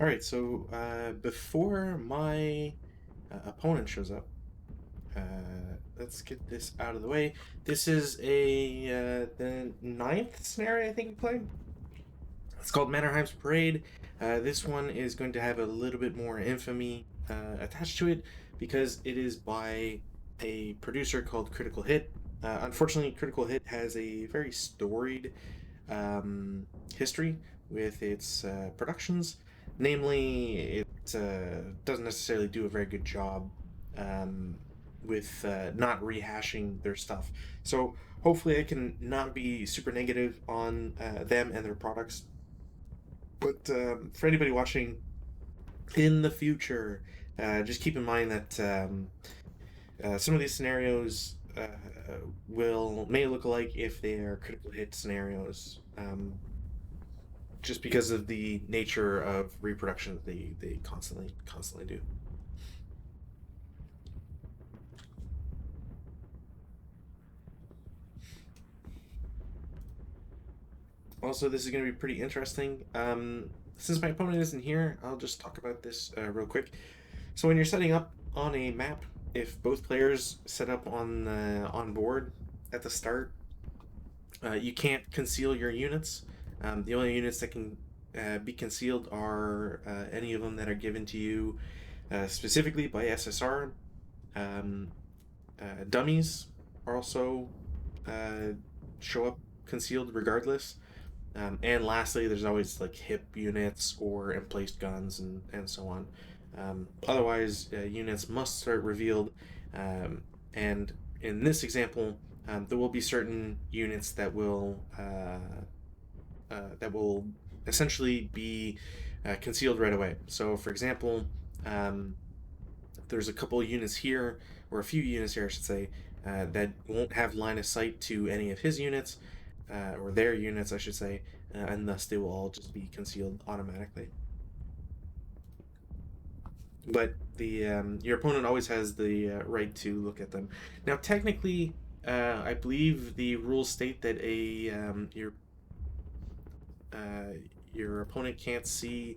All right, so before my opponent shows up, uh, let's get this out of the way. This is the ninth scenario I think we played. It's called Mannerheim's Parade. This one is going to have a little bit more infamy attached to it because it is by a producer called Critical Hit. Unfortunately, Critical Hit has a very storied history with its productions. Namely, it doesn't necessarily do a very good job um, with not rehashing their stuff. So hopefully, I can not be super negative on them and their products. But for anybody watching in the future, just keep in mind that some of these scenarios will may look alike if they are critical hit scenarios, just because of the nature of reproduction that they constantly do. Also, this is going to be pretty interesting. Since my opponent isn't here, I'll just talk about this real quick. So when you're setting up on a map, if both players set up on board at the start, you can't conceal your units. The only units that can be concealed are any of them that are given to you specifically by SSR. Um, Dummies are also uh, show up concealed regardless. And lastly, there's always like hip units or emplaced guns and so on. Otherwise, units must start revealed. And in this example, there will be certain units that will essentially be concealed right away. So, for example, um, there's a couple units here, or a few units here, I should say, that won't have line of sight to any of his units, or their units, I should say, and thus they will all just be concealed automatically. But the your opponent always has the right to look at them. Now, technically, I believe the rules state that a uh, your opponent can't see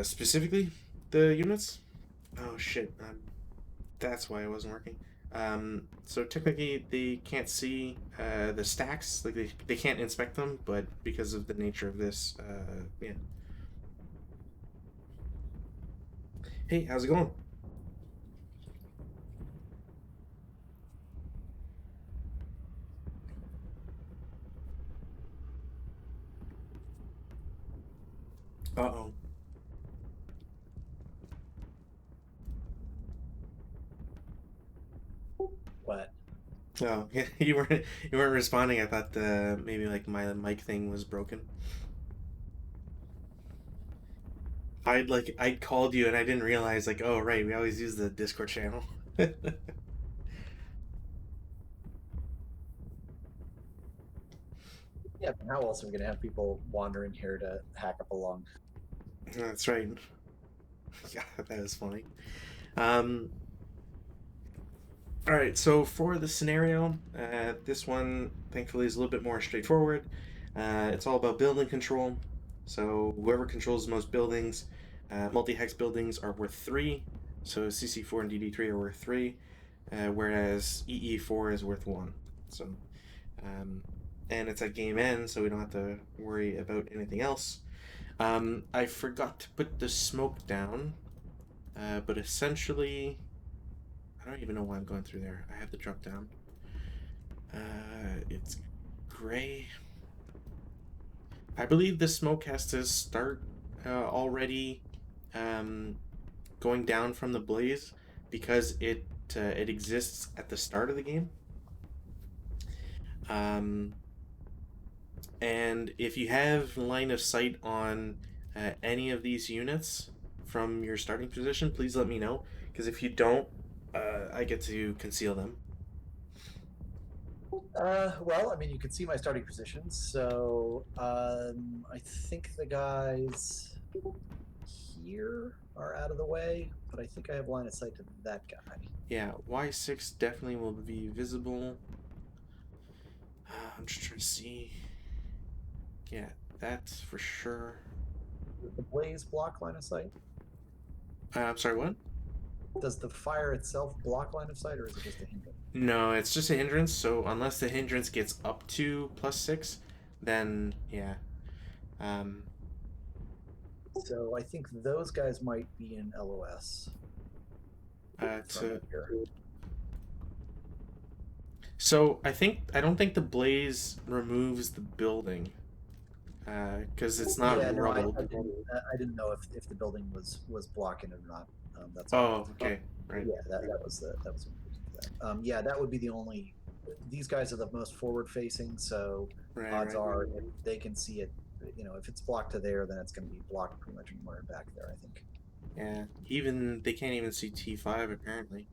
specifically the units. Oh shit! That's why it wasn't working. So technically, they can't see the stacks. Like they can't inspect them, but because of the nature of this, yeah. Hey, how's it going? Uh oh. What? Oh, yeah, you weren't responding. I thought maybe like my mic thing was broken. I called you and I didn't realize like, oh right, we always use the Discord channel. Yeah, but how else are we going to have people wandering here to hack up along? That's right. Yeah, that was funny. Um, all right, so for the scenario, this one thankfully is a little bit more straightforward. It's all about building control. So whoever controls the most buildings, multi-hex buildings are worth 3. So CC4 and DD3 are worth 3, whereas EE4 is worth 1. So, um, and it's at game end, so we don't have to worry about anything else. I forgot to put the smoke down, but essentially I don't even know why I'm going through there. I have the drop down. It's gray. I believe the smoke has to start already um, going down from the blaze because it exists at the start of the game. Um, and if you have line of sight on any of these units from your starting position, please let me know because if you don't, I get to conceal them. Well, I mean, you can see my starting positions. So I think the guys here are out of the way, but I think I have line of sight to that guy. Yeah, Y6 definitely will be visible. I'm just trying to see. Yeah, that's for sure. Does the blaze block line of sight? I'm sorry, what? Does the fire itself block line of sight, or is it just a hindrance? No, it's just a hindrance. So unless the hindrance gets up to +6, then yeah. Um, So I think those guys might be in LOS from to here. So I don't think the blaze removes the building, because it's not Yeah, no, rubbled. I didn't know if the building was blocking it or not. That's all. Oh, okay, right, Yeah, that was that was one reason for that. Yeah, that would be the only. These guys are the most forward facing, so right, odds right. are if they can see it, if it's blocked to there, then it's going to be blocked pretty much anywhere back there. I think. Yeah, even they can't even see T5 apparently.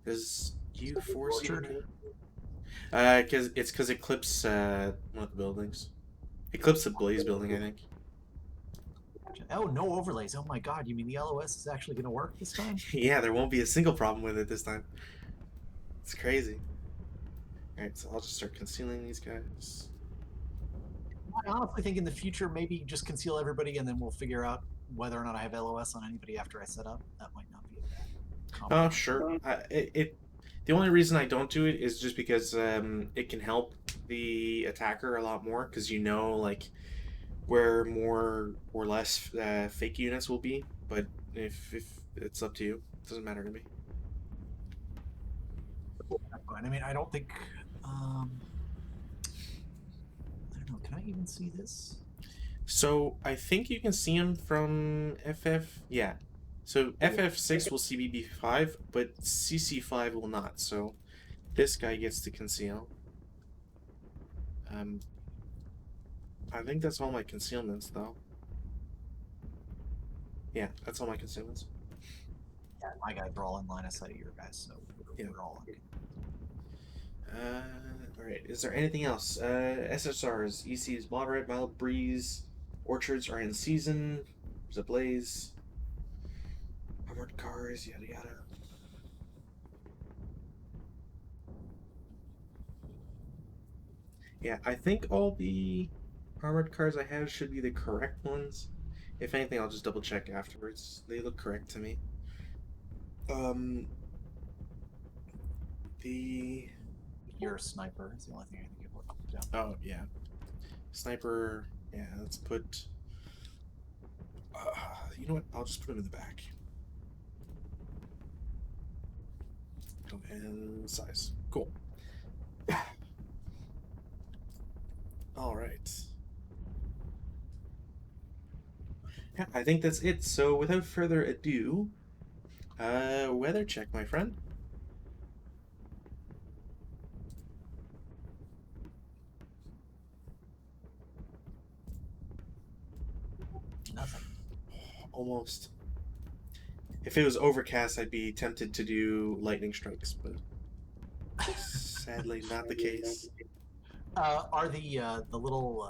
Does U4 see Orchard. anything? Because it clips one of the buildings. It clips the blaze building, I think. Oh, no overlays. Oh my God! You mean the LOS is actually going to work this time? Yeah, there won't be a single problem with it this time. It's crazy. All right, so I'll just start concealing these guys. I honestly think in the future maybe just conceal everybody and then we'll figure out whether or not I have LOS on anybody after I set up. That might not be a bad Oh, compromise. sure. The only reason I don't do it is just because it can help the attacker a lot more because you know like where more or less fake units will be. But if it's up to you, it doesn't matter to me. I mean, I don't think. I don't know. Can I even see this? So I think you can see them from FF. Yeah. So FF6 will see BB5, but CC5 will not. So this guy gets to conceal. Um, I think that's all my concealments, though. Yeah, that's all my concealments. Yeah, my guys are all in line of sight of your guys, so Yeah. we're all in. All right. Is there anything else? SSRs, ECs, moderate, mild breeze, orchards are in season. There's a blaze. Armored cars, yada yada. Yeah, I think all the armored cars I have should be the correct ones. If anything, I'll just double check afterwards. They look correct to me. Um, the You're a sniper. Is the only thing I think it would down. oh yeah, sniper. Yeah, let's put. You know what? I'll just put him in the back. Oh, and size. Cool. All right. Yeah, I think that's it. So without further ado, weather check, my friend. Nothing. Almost. If it was overcast, I'd be tempted to do lightning strikes, but sadly not the case. Are the little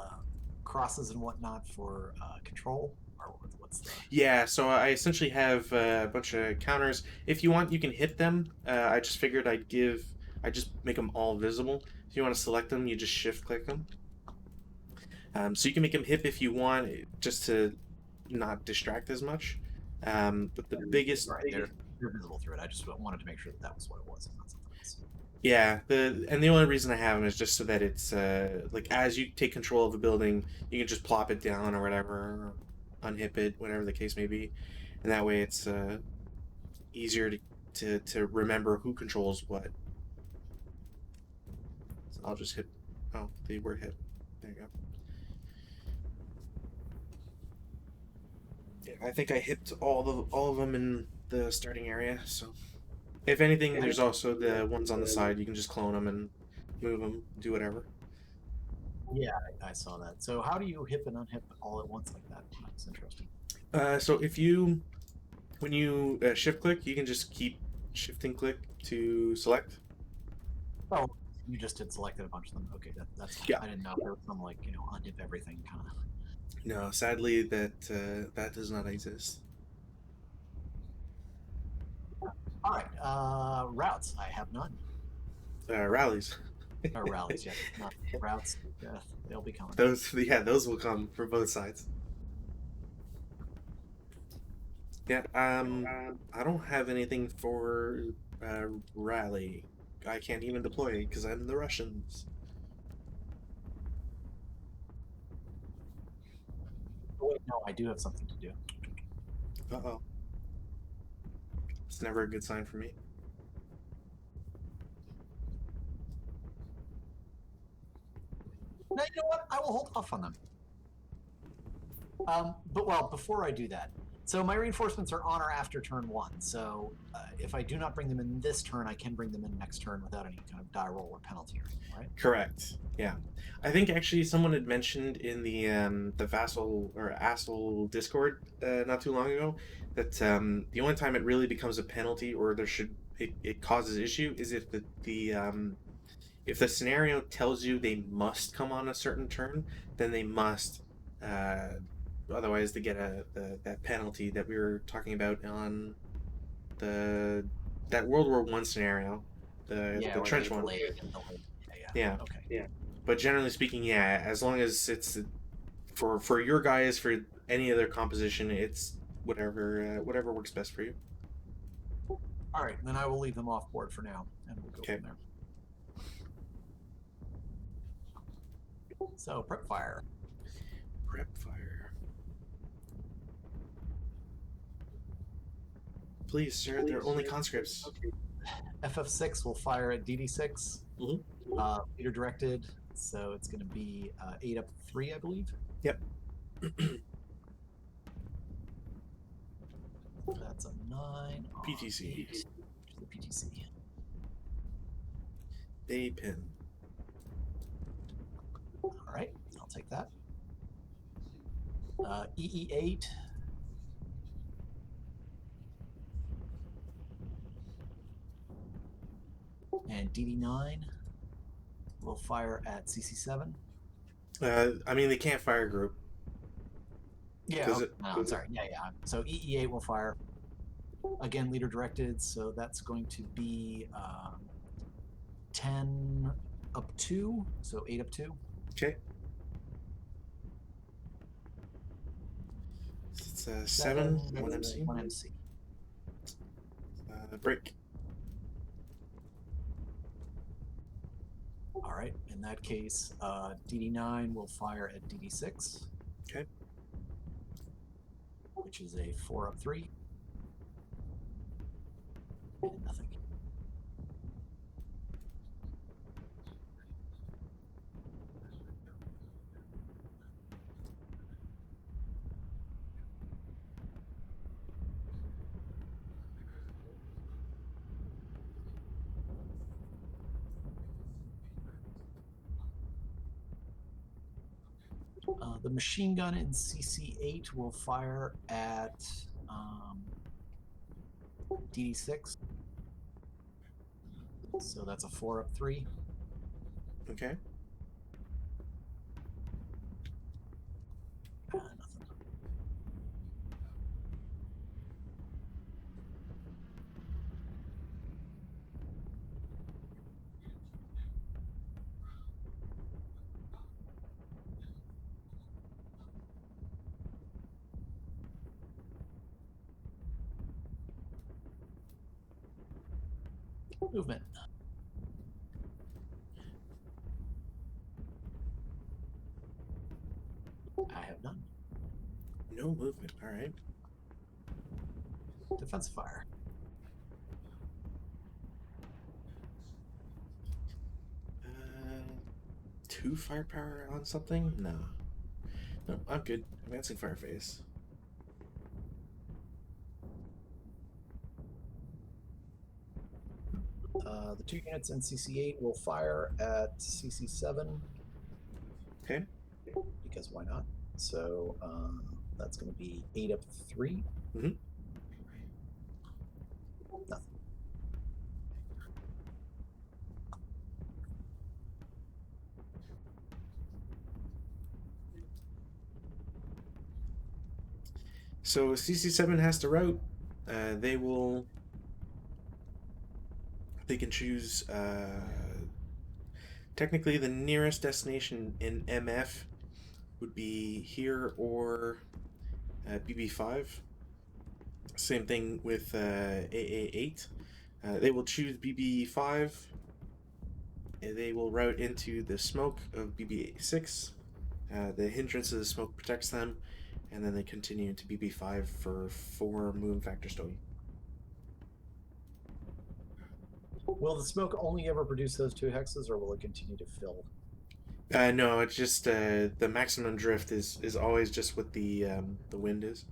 crosses and whatnot for control, or what's the? Yeah, so I essentially have a bunch of counters. If you want, you can hit them. I just figured I just make them all visible. If you want to select them, you just shift click them. So you can make them hip if you want, just to not distract as much. But the biggest, Right, they're visible through it. I just wanted to make sure that that was what it was, and not something else. yeah, the only reason I have them is just so that it's like as you take control of a building, you can just plop it down or whatever, or unhip it, whatever the case may be, and that way it's easier to remember who controls what. So I'll just hit. Oh, the word hit. There you go. Yeah, I think I hit all of them in the starting area. So if anything, there's also the ones on the side. You can just clone them and move them, do whatever. Yeah, I saw that. So how do you hip and unhip all at once like that? That's interesting. So when you shift click, you can just keep shifting click to select. Oh, you just did selected a bunch of them. Okay, that's fine. Yeah. I didn't know if there was some like unhip everything kind of. No, sadly that does not exist. All right, routes. I have none. Rallies. Or rallies, yeah, not routes. Yeah, they'll be coming. Those will come for both sides. Yeah. I don't have anything for rally. I can't even deploy because I'm the Russians. Oh, wait, no, I do have something to do. Uh-oh. It's never a good sign for me. No, you know what? I will hold off on them. But well, before I do that, so my reinforcements are on or after turn one. So if I do not bring them in this turn, I can bring them in next turn without any kind of die roll or penalty or anything, right? Correct. Yeah. I think actually someone had mentioned in the vassal or ASL Discord not too long ago that the only time it really becomes a penalty or it causes issue is if the scenario tells you they must come on a certain turn, then they must. Uh, Otherwise, they get that penalty that we were talking about on the that World War I scenario, Yeah, the where they trench get one. delayed and delayed. Yeah, Yeah, yeah. Okay. but generally speaking, yeah, as long as it's for your guys for any other composition, it's whatever works best for you. All right, then I will leave them off board for now, and we'll go Okay. from there. So prep fire. Prep fire. Please, sir. They're only conscripts. FF6 will fire at DD6. Mm-hmm. Leader directed, so it's going to be 8 up 3, I believe. Yep. That's a 9 on PTC. 8 to the PTC. They pin. All right, I'll take that. EE8. And DD9 will fire at CC7. I mean, they can't fire group Yeah, because okay. No, I'm sorry. Yeah. So EE8 will fire. Again, leader directed, so that's going to be 10 up 2, so 8 up 2. okay. It's 7, 1 MC. 1 MC. Break. All right, in that case, DD9 will fire at DD6. Okay. Which is a 4 up 3. And nothing. The machine gun in CC8 will fire at DD6. So that's a 4 up 3. Okay. Nothing. Movement. I have none. No movement. All right. Defensive fire. Two firepower on something? No. No, I'm good. Advancing fire phase. The 2 units in CC8 will fire at CC7. Okay. Because why not? So that's going to be 8 up 3. Mm-hmm. Nothing. So CC7 has to route. They will. They can choose. Technically, the nearest destination in MF would be here or BB5. Same thing with AA8. They will choose BB5. They will route into the smoke of BB6. The hindrance of the smoke protects them, and then they continue to BB5 for 4 movement factor story. Will the smoke only ever produce those 2 hexes, or will it continue to fill? No, it's just the maximum drift is always just what the wind is.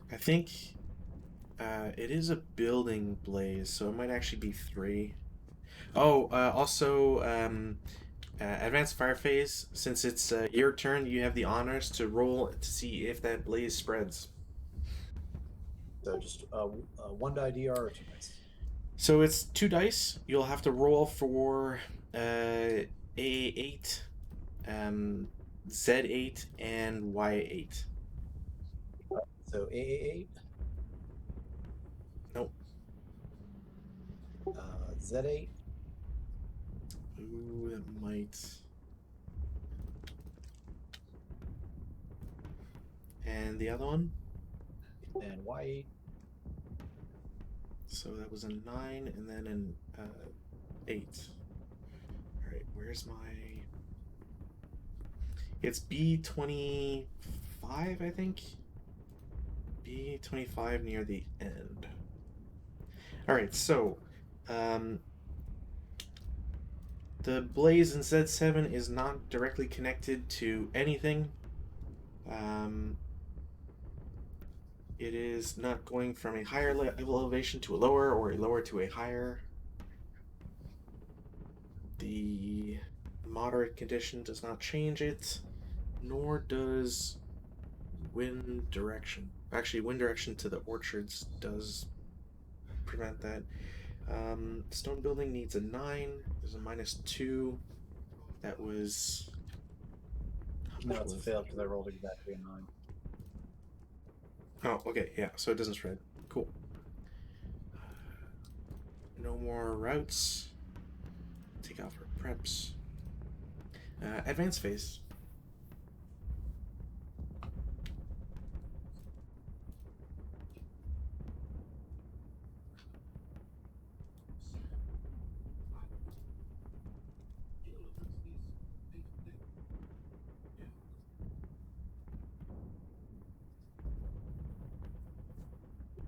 I think it is a building blaze, so it might actually be 3. Oh, also, advanced fire phase. Since it's your turn, you have the honors to roll to see if that blaze spreads. So just 1 die DR or 2 dice. So it's 2 dice. You'll have to roll for A8, um, Z8, and Y8. So AA8, Nope. Z8, Ooh, that might. And the other one? and Y8. So that was a 9 and then an 8. Alright, where's my. It's B25, I think? B25 near the end. Alright, so. Um, the blaze in Z7 is not directly connected to anything. It is not going from a higher level elevation to a lower or a lower to a higher. The moderate condition does not change it, nor does wind direction. Actually, wind direction to the orchards does prevent that. Stone building needs a 9. There's a -2. That was. How No, much it's a was fail that? because I rolled exactly a 9. Oh, okay, yeah, so it doesn't spread. Cool. No more routes. Take out our preps. Advanced phase.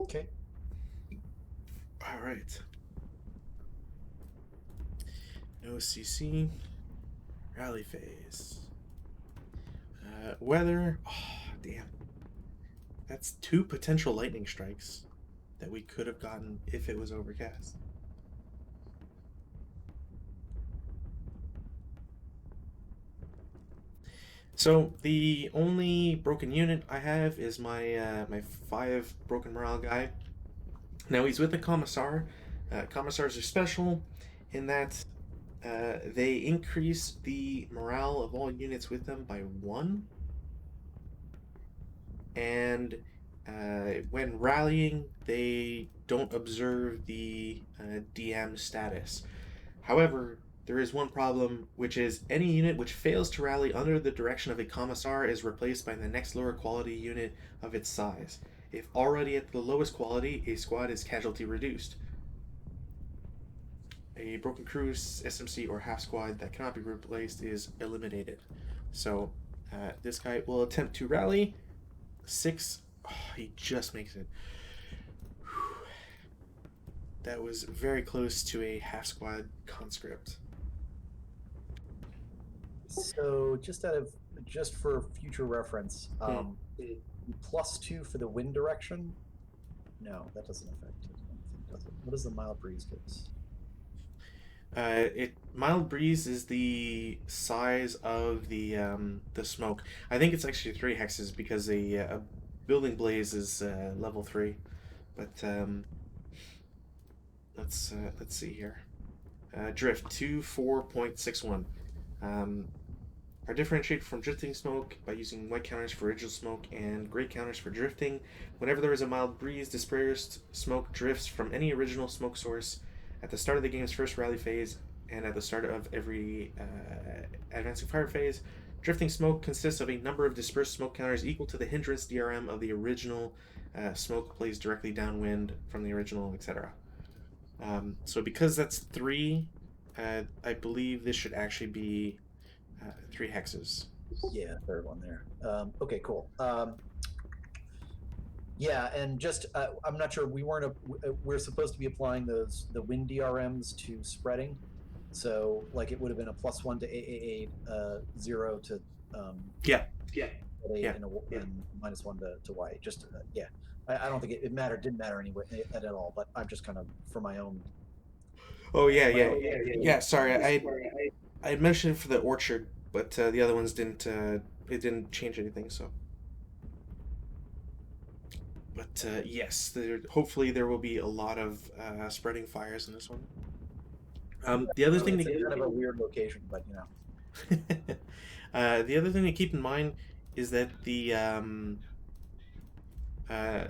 Okay. All right. No CC. Rally phase. Weather. Oh, damn. That's 2 potential lightning strikes that we could have gotten if it was overcast. So the only broken unit I have is my 5 broken morale guy. Now he's with the commissar. Commissars are special in that they increase the morale of all units with them by 1. And when rallying, they don't observe the DM status. However, there is one problem, which is any unit which fails to rally under the direction of a commissar is replaced by the next lower quality unit of its size. If already at the lowest quality, a squad is casualty reduced. A broken crew, SMC, or half squad that cannot be replaced is eliminated. So this guy will attempt to rally. 6. Oh, he just makes it. That was very close to a half squad conscript. So just for future reference, +2 for the wind direction. No, that doesn't affect it. Anything, does it? What does the mild breeze give us? It mild breeze is the size of the smoke. I think it's actually 3 hexes because a building blaze is level 3. But let's see here. Drift 24.61. Are differentiated from drifting smoke by using white counters for original smoke and gray counters for drifting. Whenever there is a mild breeze, dispersed smoke drifts from any original smoke source at the start of the game's first rally phase and at the start of every advancing fire phase. Drifting smoke consists of a number of dispersed smoke counters equal to the hindrance DRM of the original smoke placed directly downwind from the original, etc. So because that's three, I believe this should actually be three hexes. Yeah, third one there. Okay, cool. Yeah, and just I'm not sure. We're supposed to be applying the wind DRMs to spreading, so like it would have been a +1 to AA8, 0 to um, Yeah, yeah, eight, yeah. and -1 to Y8. Just yeah, I don't think it mattered. Didn't matter anyway at all. But I'm just kind of for my own Oh yeah, my yeah, own. yeah. Sorry, I mentioned it for the orchard, but the other ones didn't. It didn't change anything. So, but yes, hopefully there will be a lot of spreading fires in this one. The other thing It's to kind of a weird location, but you know. the other thing to keep in mind is that uh,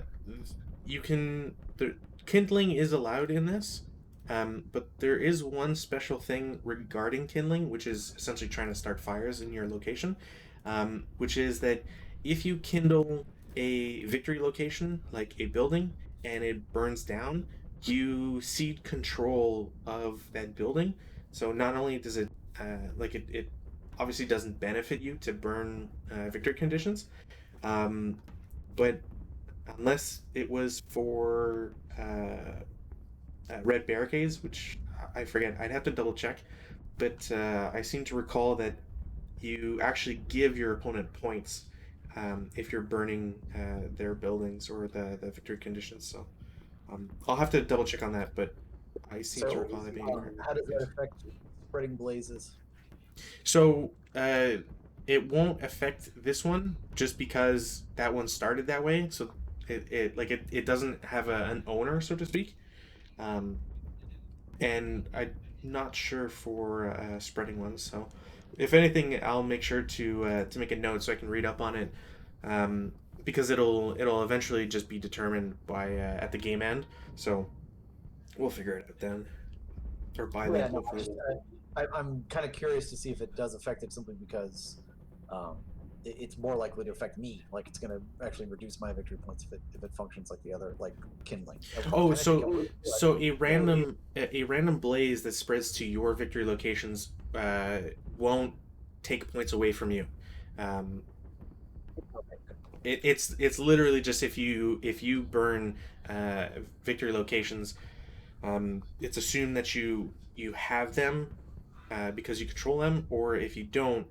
you can the kindling is allowed in this, but there is one special thing regarding kindling, which is essentially trying to start fires in your location, which is that if you kindle a victory location like a building and it burns down, you cede control of that building. So not only does it it obviously doesn't benefit you to burn victory conditions, um, but unless it was for red barricades, which I forget. I'd have to double check, but I seem to recall that you actually give your opponent points if you're burning their buildings or the victory conditions. So I'll have to double check on that, but I seem to So, recall that being how does the that case. affect spreading blazes? So it won't affect this one just because that one started that way. So it doesn't have an owner, so to speak. Um, and I'm not sure for spreading ones. So, if anything, I'll make sure to make a note so I can read up on it, because it'll eventually just be determined by at the game end. So we'll figure it out then, or by Yeah, then, no, hopefully. I'm kind of curious to see if it does affect it simply because um, it's more likely to affect me. Like it's going to actually reduce my victory points if it functions like the other, like kindling. I Oh, kind of think it so would. so a random blaze that spreads to your victory locations won't take points away from you. Um, it's literally just if you burn uh, victory locations, it's assumed that you have them because you control them, or if you don't,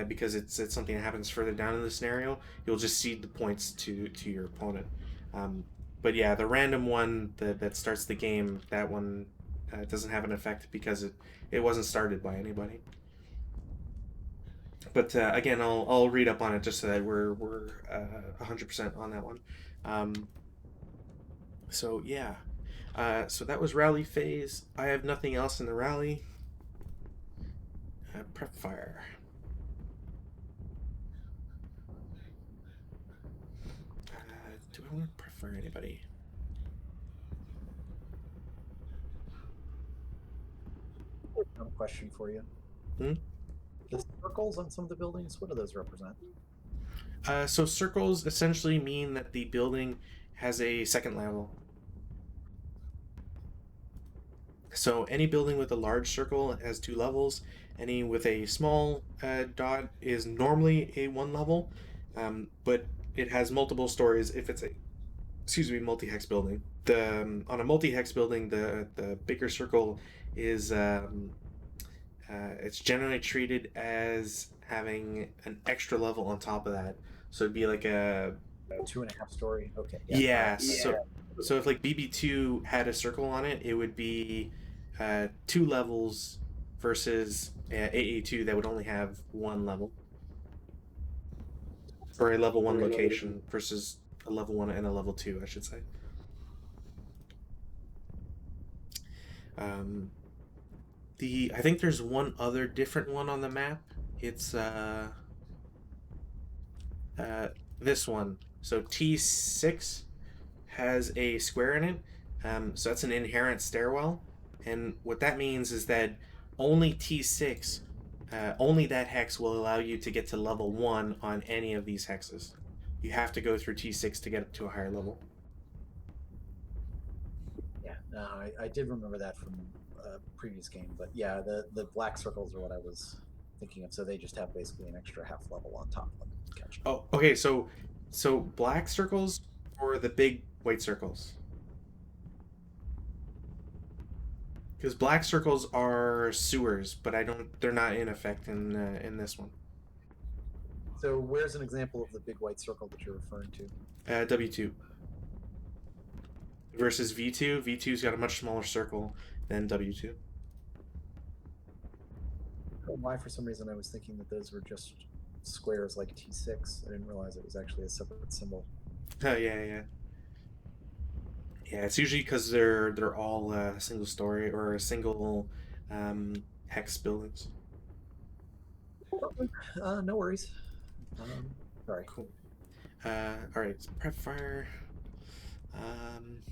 because it's something that happens further down in the scenario, you'll just cede the points to your opponent. Um, but yeah, the random one that starts the game, that one doesn't have an effect because it wasn't started by anybody. But again, I'll read up on it just so that we're 100% on that one. Um, so yeah, so that was rally phase. I have nothing else in the rally. Prep fire. Do I want to prep fire anybody? Question for you: Hmm? the circles on some of the buildings. What do those represent? So circles essentially mean that the building has a second level. So any building with a large circle has two levels. Any with a small dot is normally a one level, but it has multiple stories if it's a multi-hex building. The On a multi-hex building, the bigger circle is it's generally treated as having an extra level on top of that. So it'd be like a 2.5 story. Okay, yeah, all right. yeah. So if like BB2 had a circle on it, it would be two levels versus AA2 that would only have one level, or a level one location versus a level one and a level two, I should say. Um, the I think there's one other different one on the map. It's uh, this one. So T6 has a square in it. So that's an inherent stairwell. And what that means is that only T6 Only that hex will allow you to get to level 1 on any of these hexes. You have to go through T6 to get up to a higher level. Yeah, no, I did remember that from a previous game, but yeah, the black circles are what I was thinking of. So they just have basically an extra half level on top of them. Catch. Oh, okay, so black circles or the big white circles? Because black circles are sewers, but I don't. They're not in effect in this one. So where's an example of the big white circle that you're referring to? W2 versus V2. V2's got a much smaller circle than W2. Why, for some reason, I was thinking that those were just squares like T6. I didn't realize it was actually a separate symbol. Oh yeah. Yeah, it's usually because they're all single story or single hex buildings. No worries. Sorry. Cool. All right, prep fire. Um,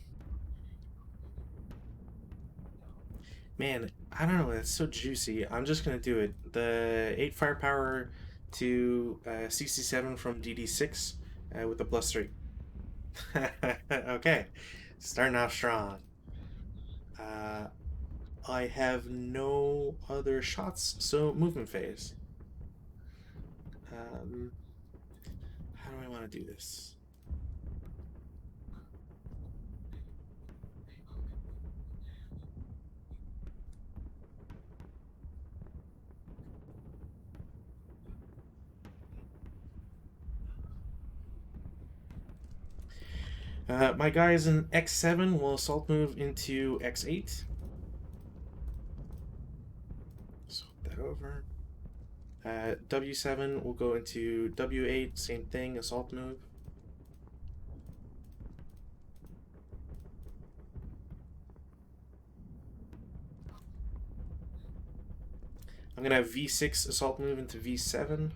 Man, I don't know. It's so juicy. I'm just gonna do it. The 8 firepower to CC7 from DD6 with the +3. Okay, starting off strong. Uh, I have no other shots, so movement phase. Um, how do I want to do this? My guys in X7 will assault move into X8. Swap that over. W7 will go into W8, same thing, assault move. I'm gonna have V6 assault move into V7.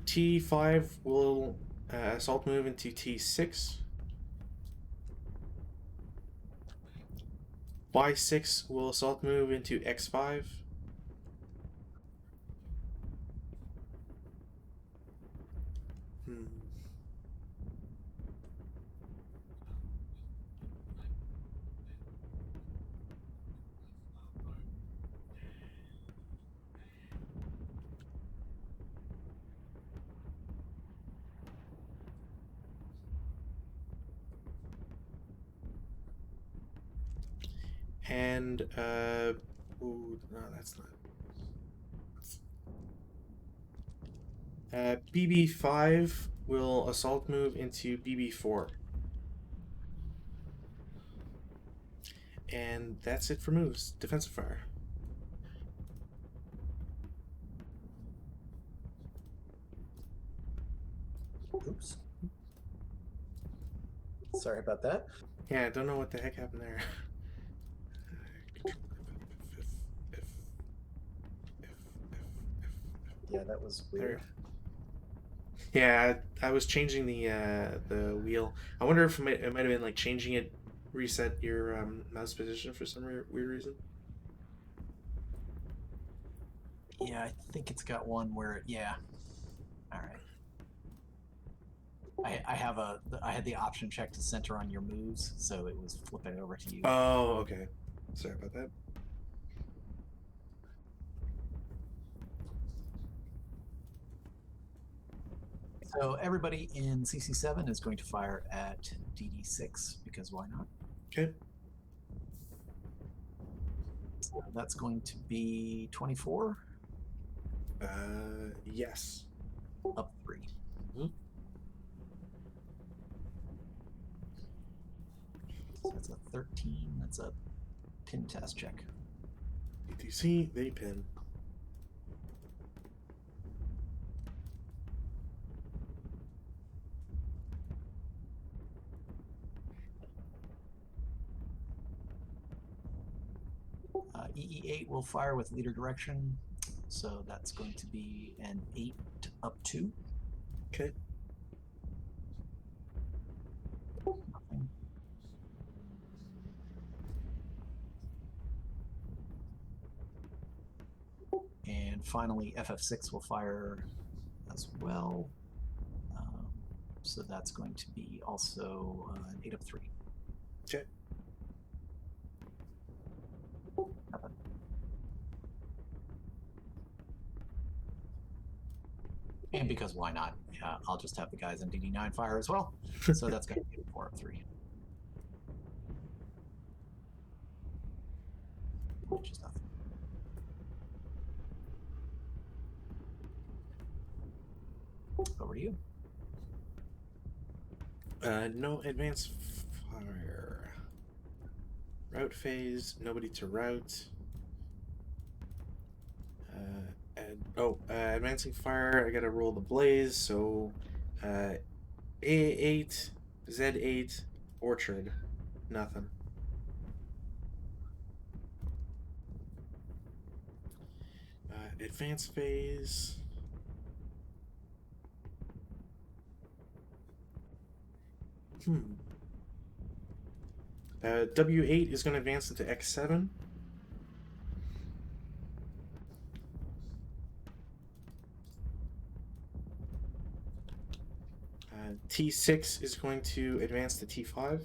T5 will assault move into T6. Y6 will assault move into X5. Hmm. And ooh, no, that's not. BB5 will assault move into BB4. And that's it for moves. Defensive fire. Oops. Sorry about that. Yeah, I don't know what the heck happened there. Yeah, that was weird. Yeah, I was changing the wheel. I wonder if it might have been like changing it, reset your mouse position for some weird reason. Yeah, I think it's got one where yeah. All right. I had the option check to center on your moves, so it was flipping over to you. Oh, okay. Sorry about that. So everybody in CC7 is going to fire at DD6 because why not? Okay. So that's going to be 24. Yes. Up 3. Mm-hmm. So that's a 13. That's a pin test check. ETC, they pin. EE8 will fire with leader direction, so that's going to be an 8 up 2. Okay. Nothing. And finally, FF6 will fire as well. So that's going to be also an 8 of 3. Okay. Nothing. And because why not? I'll just have the guys in DD9 fire as well. So that's going to be 4 of 3. Which is nothing. Over to you. No advance fire. Route phase, nobody to route. Advancing fire, I gotta roll the blaze, so A8, Z8, Orchard. Nothing. Advance phase. W8 is going to advance into X7. T6 is going to advance to T5.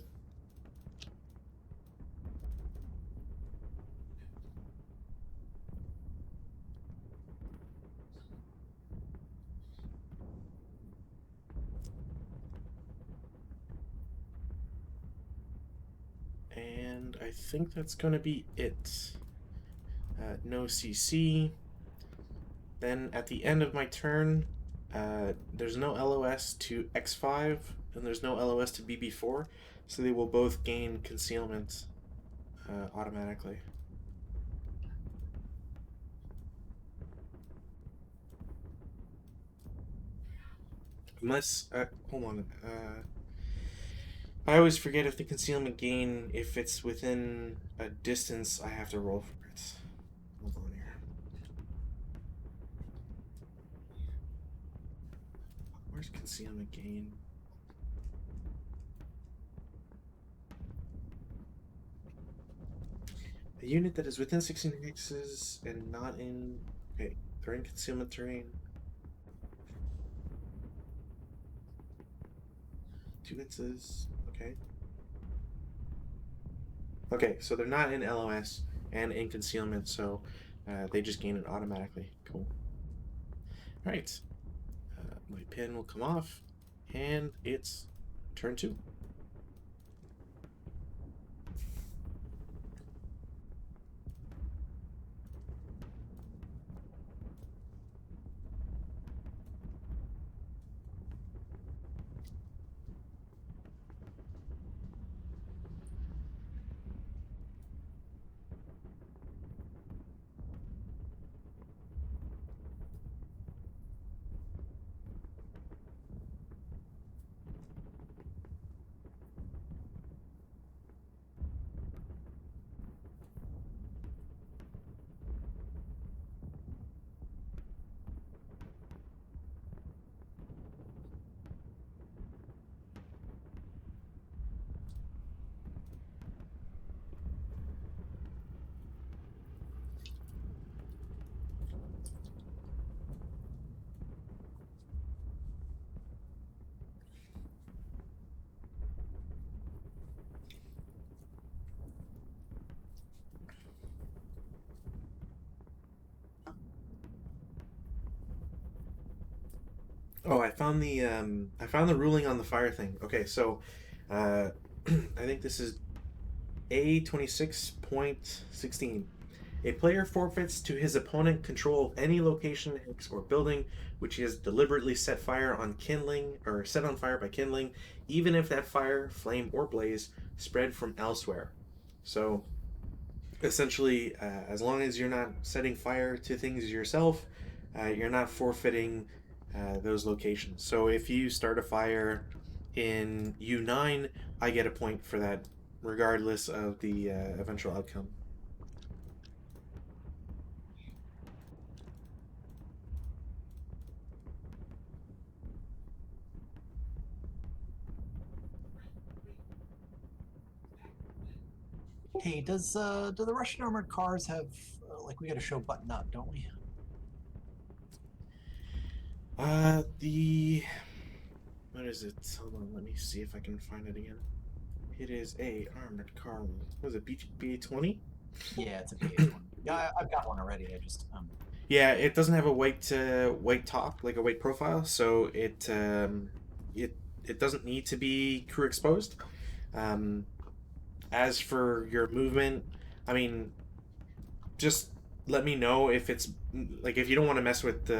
And I think that's going to be it. No CC. Then at the end of my turn, there's no LOS to X5, and there's no LOS to BB4, so they will both gain concealment automatically. Unless, hold on. I always forget if the concealment gain, if it's within a distance, I have to roll for it. Hold on here. Where's concealment gain? A unit that is within 16 hexes and not in. Okay, they're in concealment terrain. 2 hexes. Okay. Okay, so they're not in LOS and in concealment, so they just gain it automatically. Cool. Alright. My pin will come off, and it's turn 2. Oh, I found the ruling on the fire thing. Okay, so I think this is A26.16. A player forfeits to his opponent control of any location, hex, or building which he has deliberately set fire on kindling or set on fire by kindling, even if that fire, flame, or blaze spread from elsewhere. So essentially, as long as you're not setting fire to things yourself, you're not forfeiting those locations. So if you start a fire in U9, I get a point for that, regardless of the eventual outcome. Hey, do the Russian armored cars have like we got to show button up, don't we? The what is it? Hold on, let me see if I can find it again. It is a armored car. Was it BA-20? Yeah, it's a BA-20. Yeah, I've got one already. I just Yeah, it doesn't have a white top, like a white profile, so it it doesn't need to be crew exposed. Um, as for your movement, I mean, just let me know if it's like if you don't want to mess with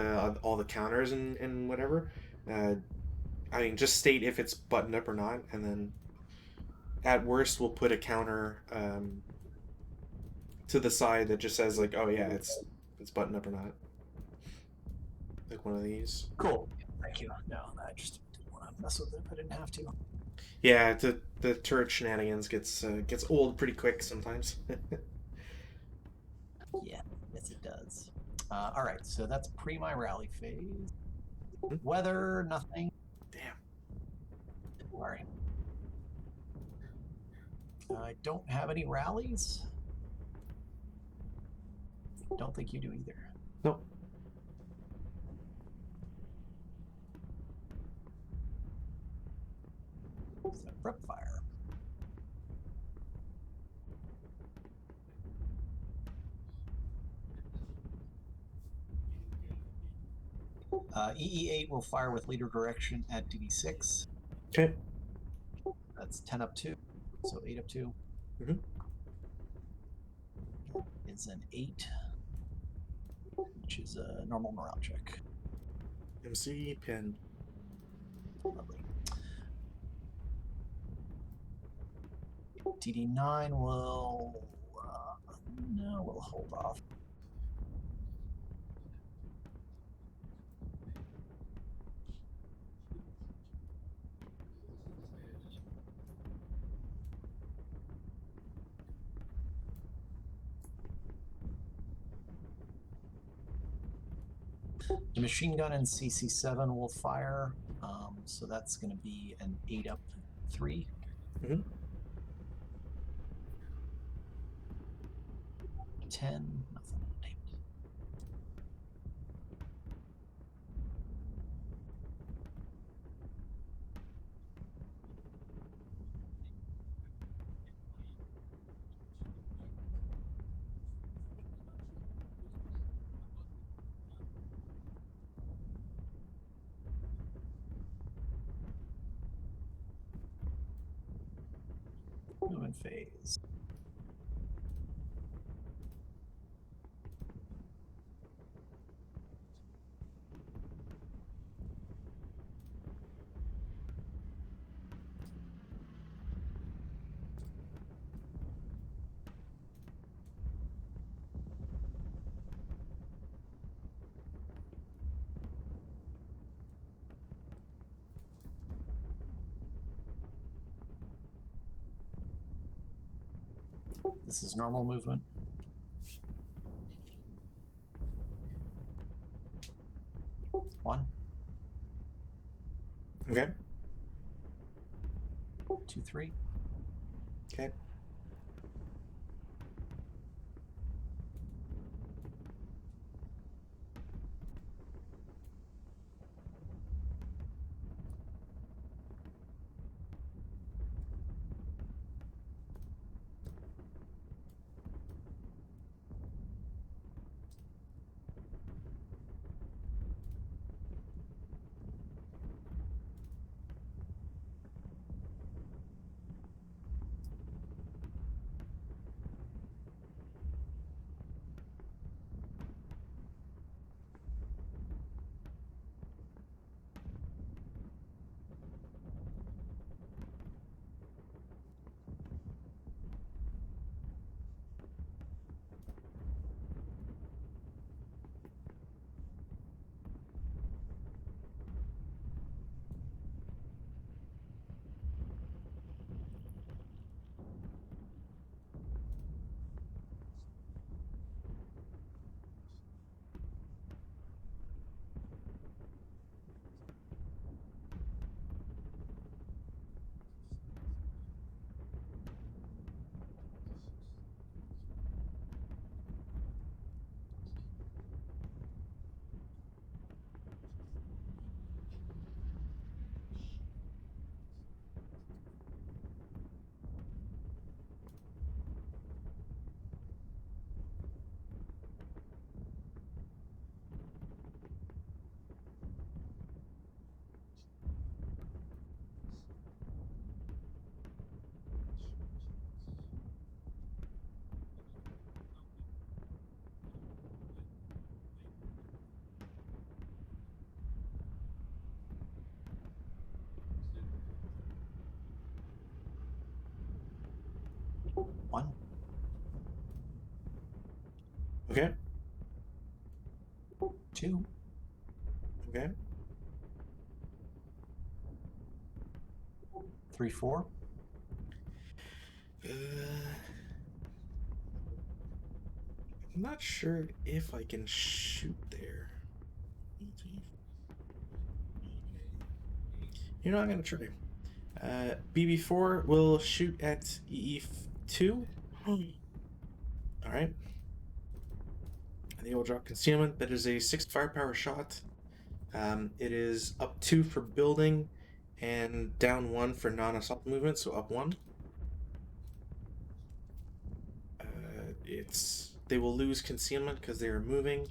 all the counters and whatever. Uh, I mean, just state if it's buttoned up or not, and then at worst we'll put a counter to the side that just says like, oh yeah, it's buttoned up or not, like one of these. cool. Thank you. No, I just didn't want to mess with it if I didn't have to. Yeah, the turret shenanigans gets old pretty quick sometimes. Yeah, yes, it does. All right, so that's pre my rally phase. Hmm? Weather, nothing. Damn. Sorry. I don't have any rallies. Don't think you do either. No. So prep fire. EE8 will fire with leader direction at DD6. Okay. That's 10 up 2. So 8 up 2 Mm-hmm. is an 8, which is a normal morale check. MC pin. Lovely. DD9 will. No, we'll hold off. The machine gun in CC7 will fire. So that's going to be an 8 up 3. Mm-hmm. 10. Nothing. Damn it. Movement phase. This is normal movement. 1, Okay. 2, 3. Okay. 1, Okay. 2, Okay. 3, 4. Uh, I'm not sure if I can shoot there. You know, I'm gonna try. BB4 will shoot at EE2. All right. They will drop concealment. That is a 6 firepower shot. It is up 2 for building and down 1 for non-assault movement, so up 1. They will lose concealment because they are moving,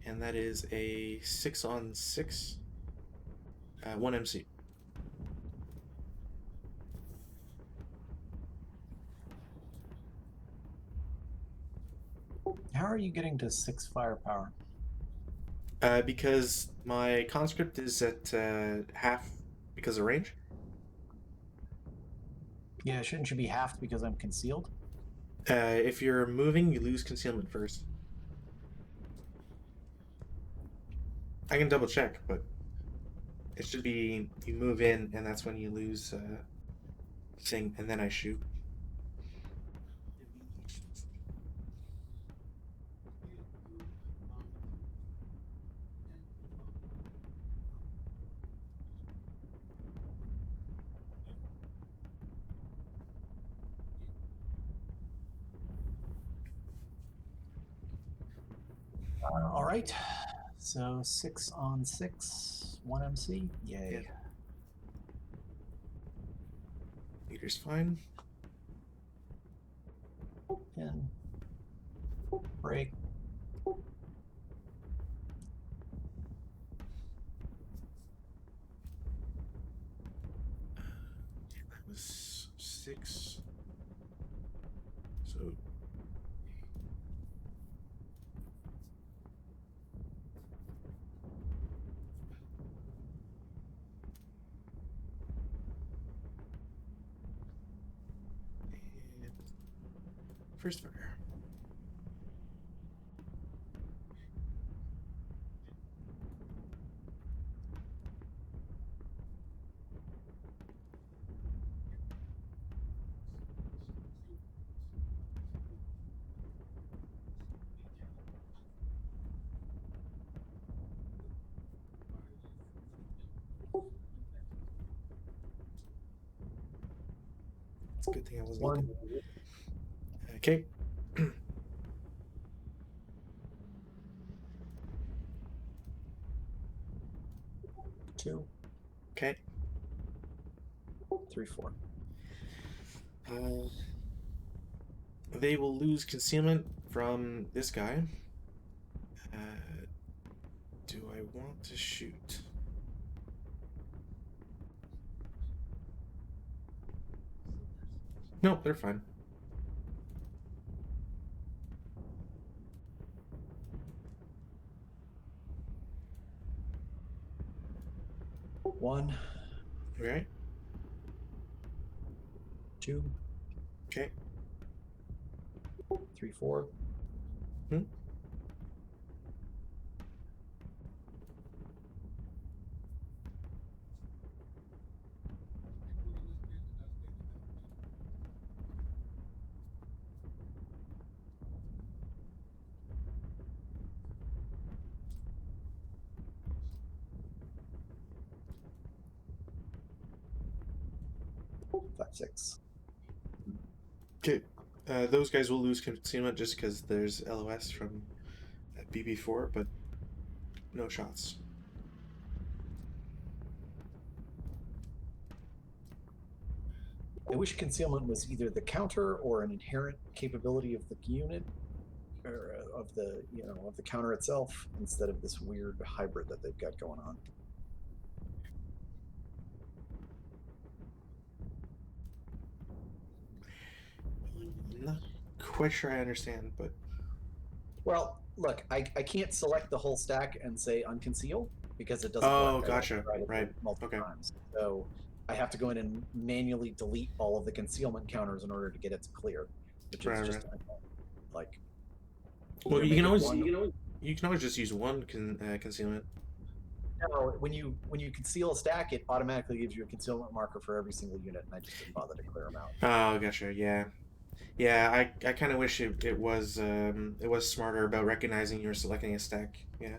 and that is a 6 on 6, 1 MC. How are you getting to 6 firepower? Because my conscript is at half because of range. Yeah, shouldn't you be halved because I'm concealed? If you're moving, you lose concealment first. I can double check, but it should be you move in, and that's when you lose thing, and then I shoot. All right. So 6 on 6, 1 MC. Yay. Yeah. Meter's fine. Pin. Break. That was 6. So and first fire. It's a good thing I wasn't 1, looking. Okay. 2, Okay. 3, 4. Uh, they will lose concealment from this guy. Do I want to shoot? No, they're fine. One, Okay. 2, Okay. 3, 4. Hmm? 5, 6. Okay. Those guys will lose concealment just because there's LOS from BB4, but no shots. I wish concealment was either the counter or an inherent capability of the unit, or of the of the counter itself, instead of this weird hybrid that they've got going on. I'm not quite sure I understand, but Well, look, I can't select the whole stack and say unconceal because it doesn't oh, work. I gotcha. tried it Right. multiple Okay. times. So I have to go in and manually delete all of the concealment counters in order to get it to clear. which is Right, just right. like Well, either make it one. you can always just use one concealment. No, when you conceal a stack, it automatically gives you a concealment marker for every single unit, and I just didn't bother to clear them out. Oh, gotcha. Yeah, yeah. I kind of wish it was smarter about recognizing you're selecting a stack. Yeah.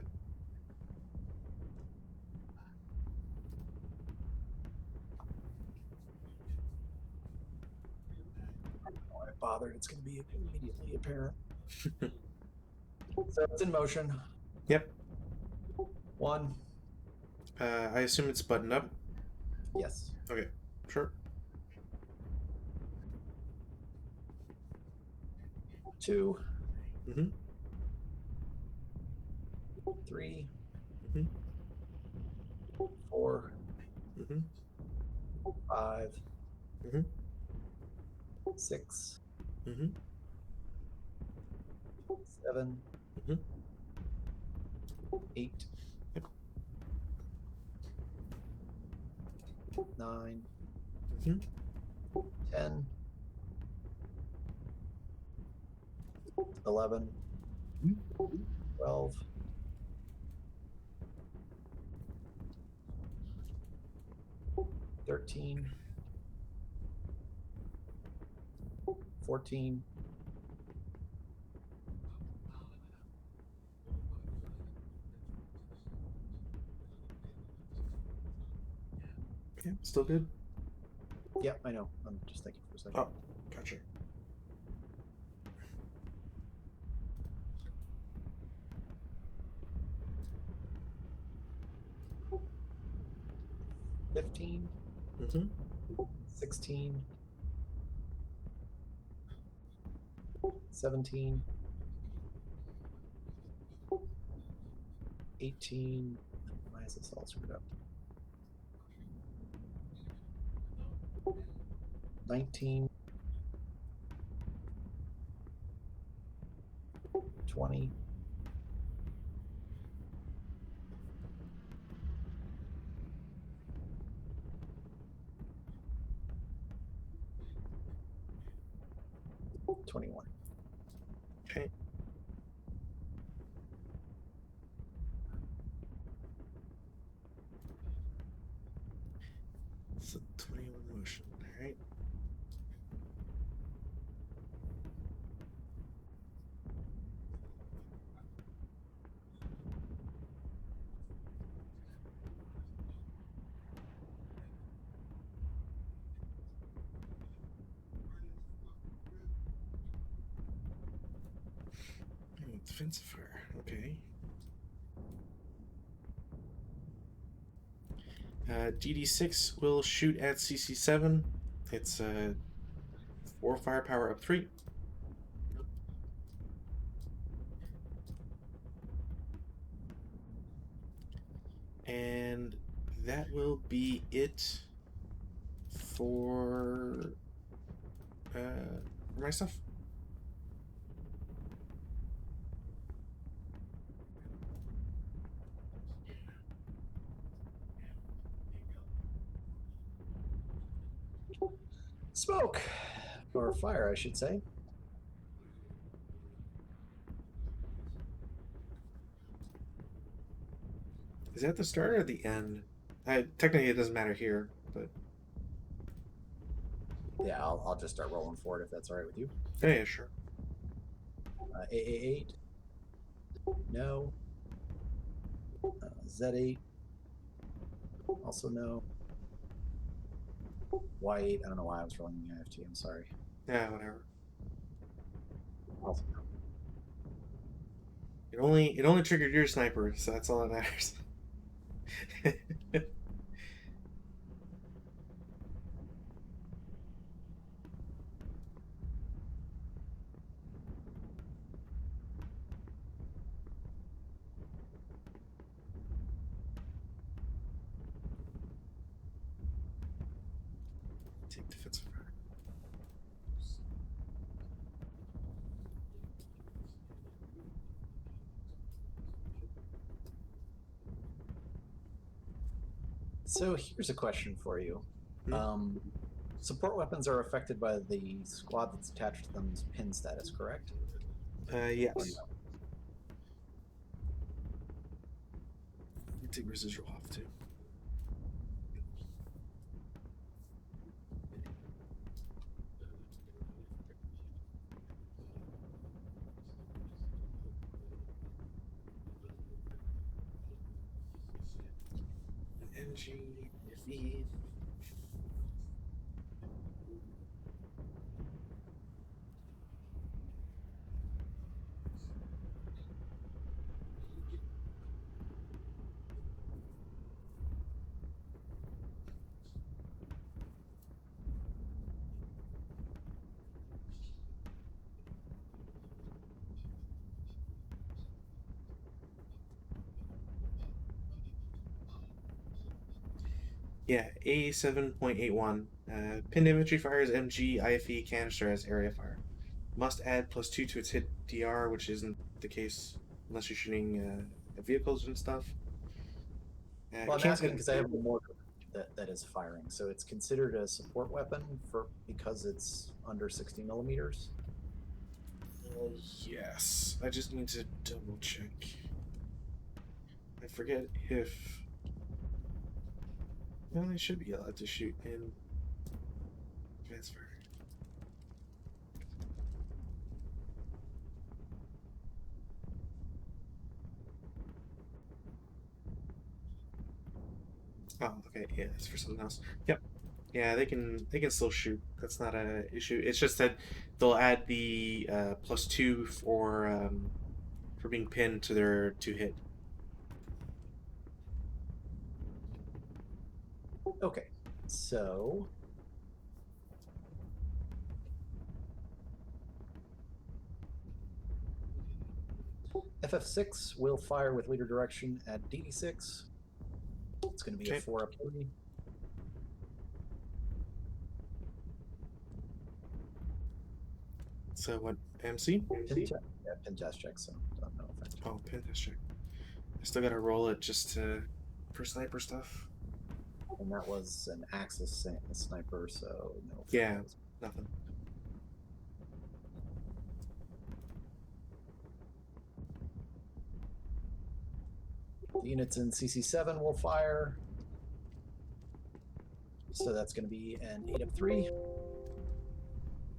Why I bothered? It's going to be immediately apparent. So it's in motion. Yep. One. I assume it's buttoned up. Yes. Okay. Sure. Two. Mhm. Three. Mhm. 4. Mhm. 5. Mhm. 6. Mhm. 7. Mhm. 8. Yep. 9. Mhm. 10. 11. 12. 13. 14. Yeah. Still good. Yep, I know. I'm just thinking for a second. Oh, gotcha. 15. Mhm. 16. 17. 18. Why is this all screwed up? 19. 20. 21. Okay. So 21 motion. All right. Oh, defensive fire. Okay. DD6 will shoot at CC7. It's 4 firepower up 3. And that will be it for for my stuff. Smoke! Or fire, I should say. Is that the start or the end? Technically, it doesn't matter here, but Yeah, I'll just start rolling for it if that's all right with you. yeah, sure. AA8. No. Z8. Also no. Y8. I don't know why I was rolling the IFT. I'm sorry. Yeah, whatever. Also no. It only triggered your sniper, so that's all that matters. Take defensive fire. So here's a question for you. Hmm? Support weapons are affected by the squad that's attached to them's pin status, correct? Or Yes. no? You take residual off too. NG, FE. Yeah, A7.81. Pinned infantry fires MG, IFE, canister as area fire. Must add +2 to its hit DR, which isn't the case unless you're shooting vehicles and stuff. Well, I'm Can't asking add. because I have a mortar that is firing, so it's considered a support weapon because it's under 60 millimeters. Yes, I just need to double check. I forget if. Well, they should be allowed to shoot in advanced fire. Oh, okay, yeah, that's for something else. Yep. Yeah, they can still shoot. That's not a issue. It's just that they'll add the +2 for being pinned to their to hit. Okay, so FF6 will fire with leader direction at DD6. It's going to be a Okay. 4-up 3. So what MC? Pin check. Yeah, pin test check, so no effect. Oh, pin test check. I still gotta roll it just to for sniper stuff. And that was an Axis sniper, so no Yeah, fails. nothing. The units in CC7 will fire. So that's going to be an 8-up 3.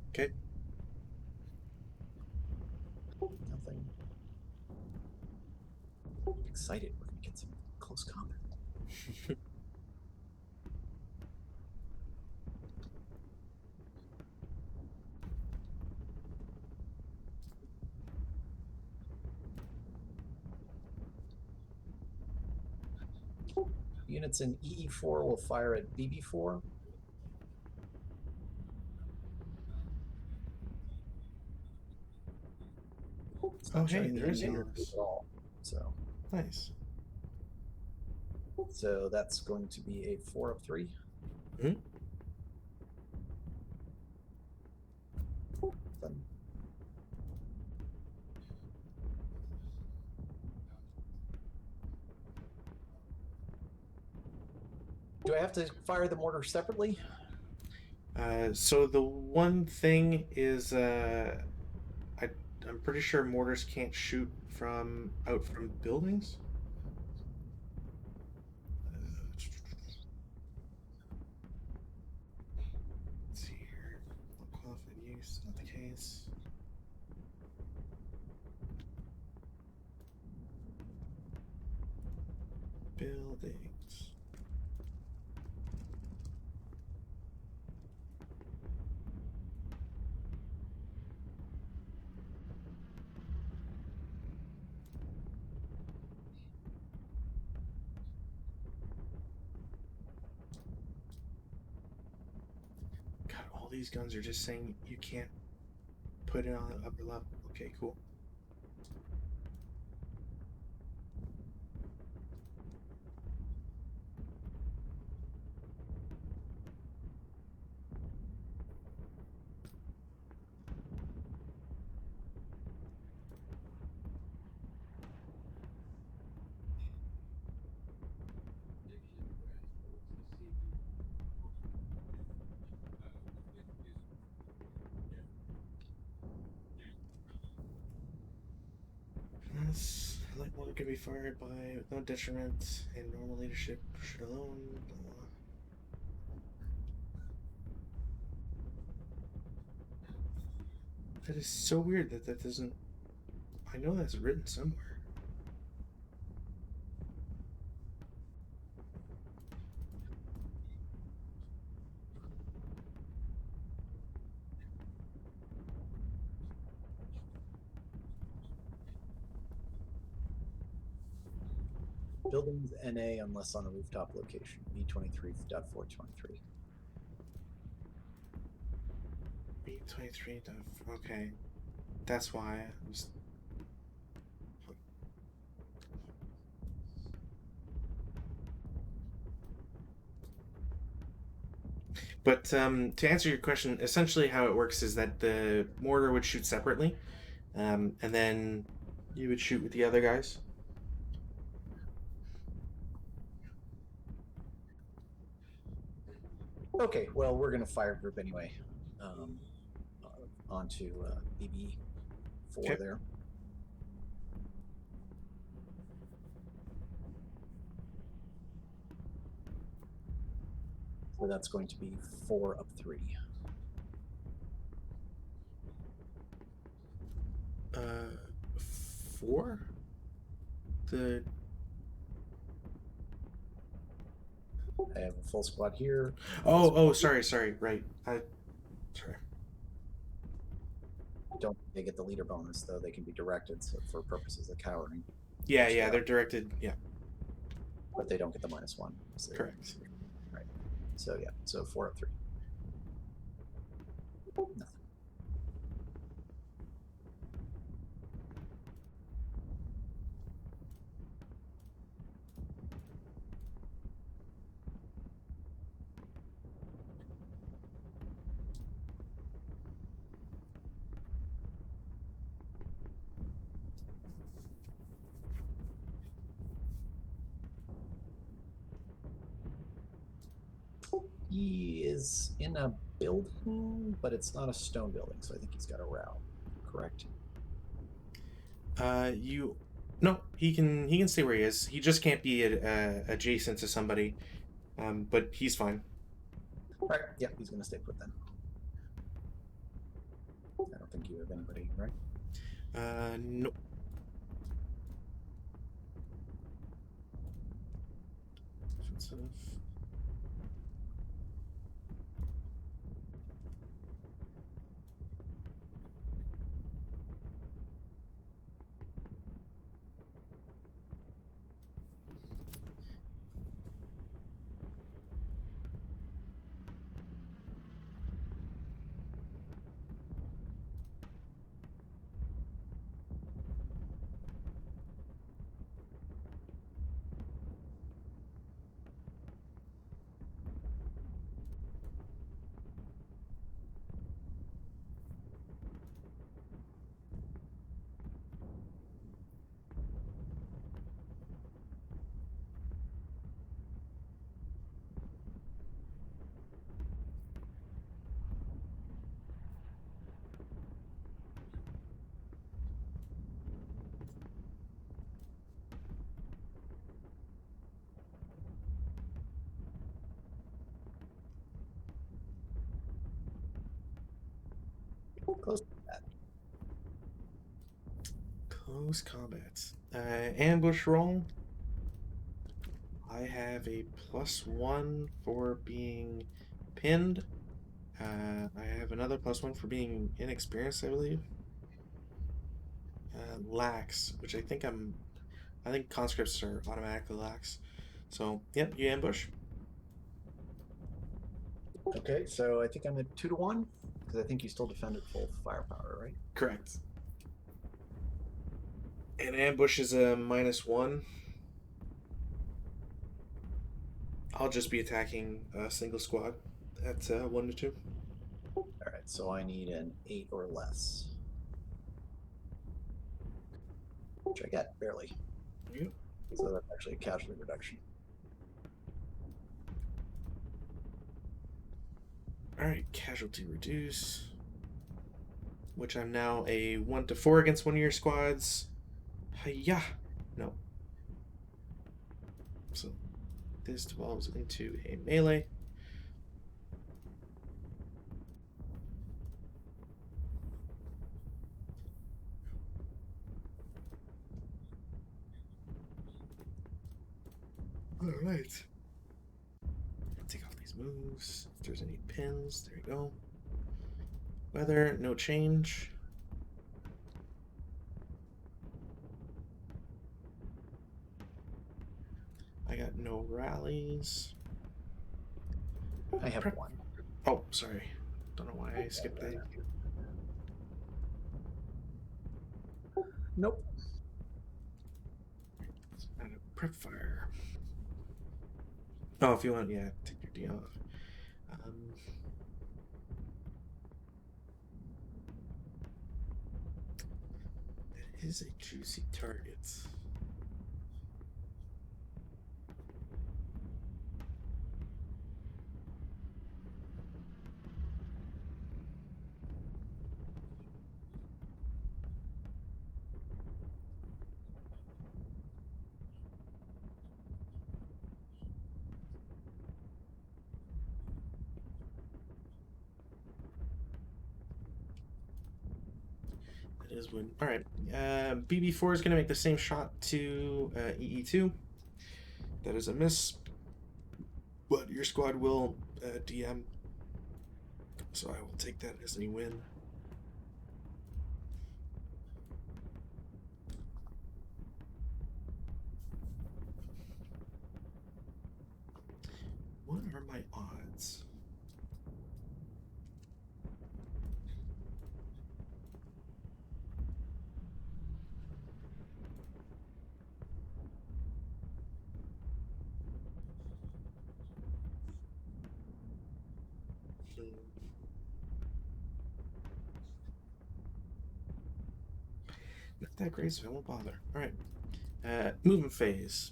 Okay. Nothing. I'm excited. We're going to get some close combat. Units in EE4 will fire at BB4. It's Oh, not hey, showing me there is any an major Alice. at all. Nice. So that's going to be a 4-up 3. Hmm. Then do I have to fire the mortar separately? So the one thing is, I'm pretty sure mortars can't shoot from out from buildings. Let's see here. Not qualified use, not the case. Buildings. God, all these guns are just saying you can't put it on the upper level. Okay, cool. Yes, light mortar can be fired by with no detriment, and normal leadership should alone. Blah, blah. That is so weird that that doesn't. I know that's written somewhere. Buildings NA unless on a rooftop location. B23.423. B23. Okay, that's why I was. But to answer your question, essentially how it works is that the mortar would shoot separately, and then you would shoot with the other guys. Okay, well, we're going to fire group anyway. Onto BB4 Okay. there. So that's going to be 4 up 3. Uh, 4. The I have a full squad here. sorry, right. Sorry. Don't they get the leader bonus though? They can be directed for purposes of cowering. Yeah, they're directed. Yeah, but they don't get the -1. So, correct. right. So yeah, so 4 up 3. Nothing. He is in a building, but it's not a stone building, so I think he's got a route. Correct? You. No, he can stay where he is. He just can't be adjacent to somebody. But he's fine. All right. Yeah, he's going to stay put then. I don't think you have anybody, right? No. Offensive. Close to that. Close combat. Ambush roll. I have a +1 for being pinned. I have another +1 for being inexperienced, I believe. Lax, which I think I think conscripts are automatically lax. So, yep, you ambush. Okay, so I think I'm at 2-1 because I think you still defend at full firepower, right? Correct. And ambush is a -1. I'll just be attacking a single squad at 1 to 2. All right, so I need an 8 or less. Which I get, barely. Yep. So that's actually a casualty reduction. Alright, casualty reduce. Which I'm now a 1 to 4 against one of your squads. Hiya! No. So this devolves into a melee. Alright. Take off these moves. If there's any pins, there you go. Weather, no change. I got no rallies. I have Prep. one. Oh, sorry. Don't know why I skipped that. Nope. And a prep fire. Oh, if you want, yeah, take your D off. That is a juicy target. That is when. All right. BB4 is going to make the same shot to EE2. That is a miss. But your squad will DM. So I will take that as a win. What are my odds? Not that great, so I won't bother. All right. Movement phase.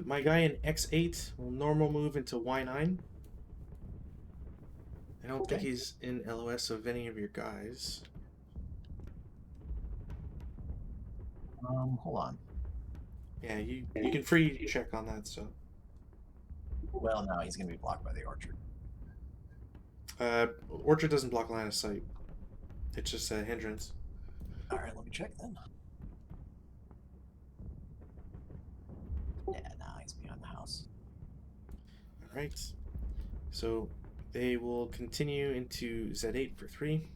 My guy in X8 will normal move into Y9. I don't think he's in LOS of any of your guys. Hold on. Yeah, you can free check on that stuff. Well, no, he's going to be blocked by the orchard. Orchard doesn't block line of sight. It's just a hindrance. All right, let me check then. Yeah, no, he's behind the house. All right. So they will continue into Z8 for 3.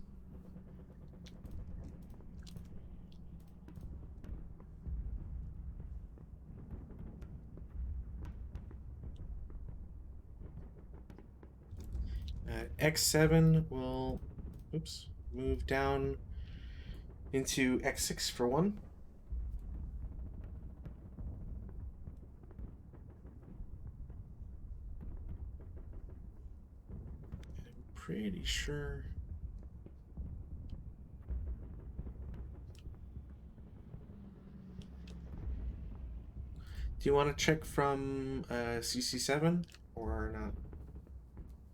X7 will, move down into X6 for 1. I'm pretty sure. Do you want to check from CC7 or not?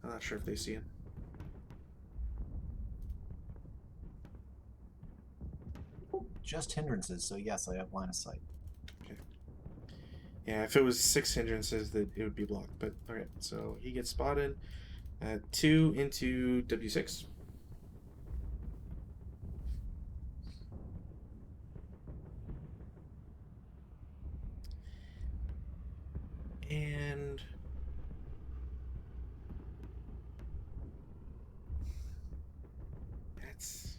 I'm not sure if they see it. Just hindrances, so yes, I have line of sight. Okay. Yeah, if it was 6 hindrances, that it would be blocked. But all right, so he gets spotted. 2 into W6. And that's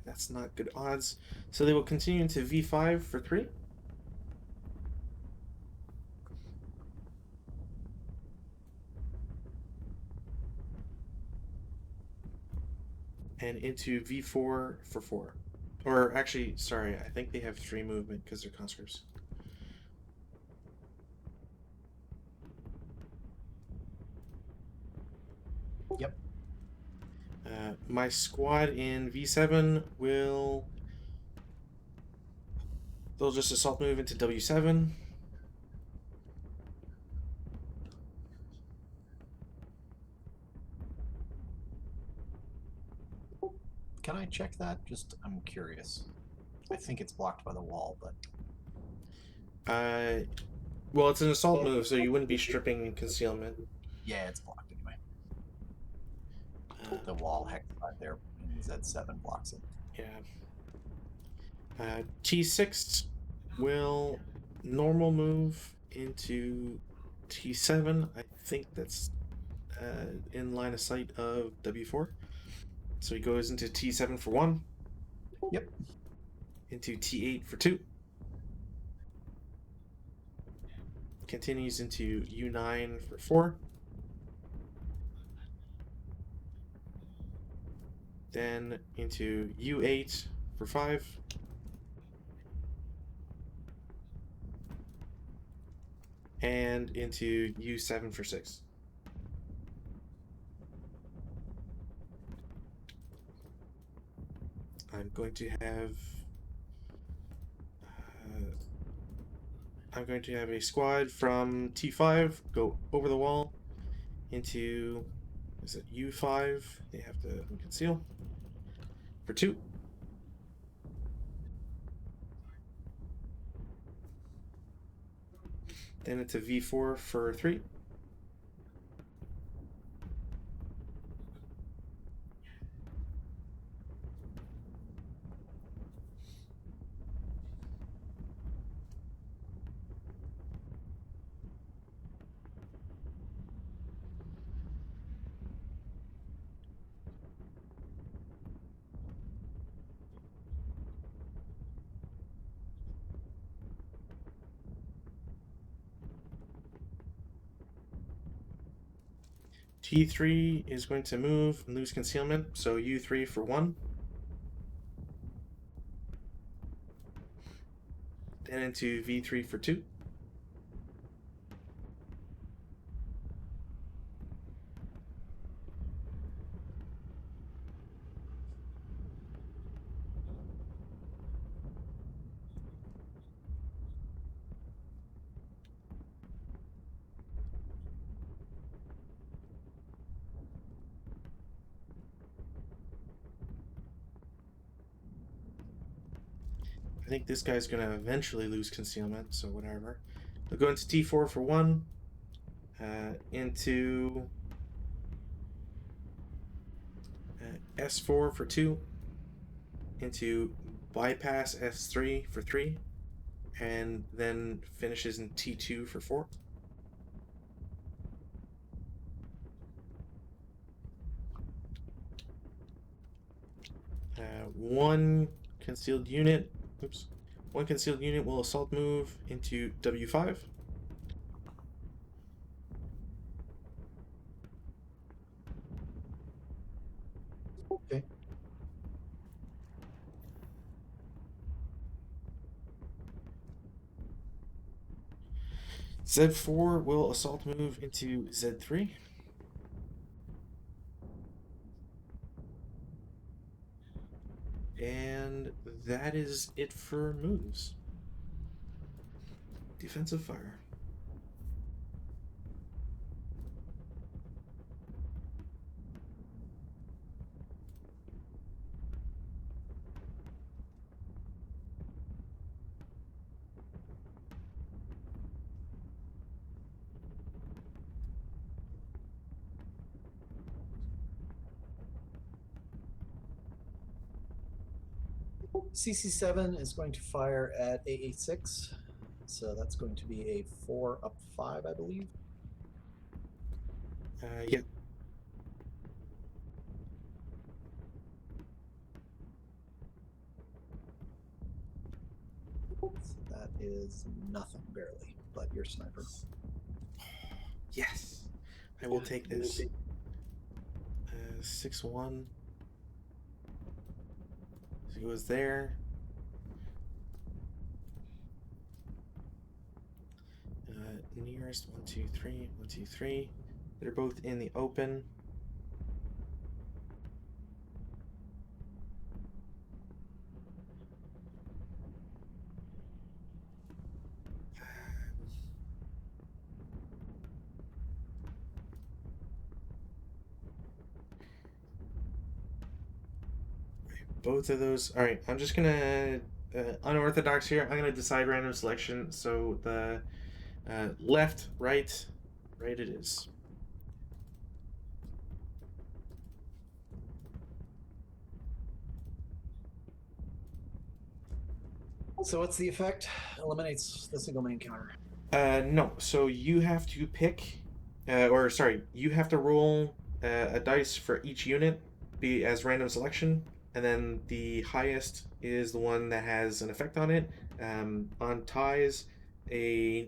that's not good odds. So they will continue into V5 for 3. And into V4 for 4. Or actually, sorry, I think they have 3 movement because they're conscripts. Yep. My squad in V7 will. They'll just assault move into W7. Can I check that? Just, I'm curious. I think it's blocked by the wall, but Well, it's an assault move, so you wouldn't be stripping concealment. yeah, it's blocked anyway. Uh, The wall hex side there in Z7 blocks it. yeah. T6 will normal move into T7. I think that's in line of sight of W4. So he goes into T7 for 1, Yep. into T8 for 2, continues into U9 for 4, then into U8 for 5, and into U7 for 6. I'm going to have a squad from T5 go over the wall into, is it U5? They have to conceal for 2. Then into V4 for 3. T3 is going to move and lose concealment, so U3 for 1. Then into V3 for 2. I think this guy's going to eventually lose concealment, so whatever. They'll go into T4 for 1, into S4 for 2, into bypass S3 for 3, and then finishes in T2 for 4. One concealed unit, oops, one concealed unit will assault move into W5. Okay. Z4 will assault move into Z3. And that is it for moves. Defensive fire. CC7 is going to fire at AA6. So that's going to be a 4 up 5, I believe. Yeah. So that is nothing, barely. But you're sniper. Yes. I will take this. 6-1. So he was there. Nearest 1, 2, 3, 1, 2, 3. They're both in the open. both of those. All right, I'm just gonna unorthodox here. I'm gonna decide random selection. So the left, right, right it is. So what's the effect? Eliminates the single main counter. No. So you have to pick, or sorry, you have to roll a dice for each unit, be as random selection, and then the highest is the one that has an effect on it. On ties, I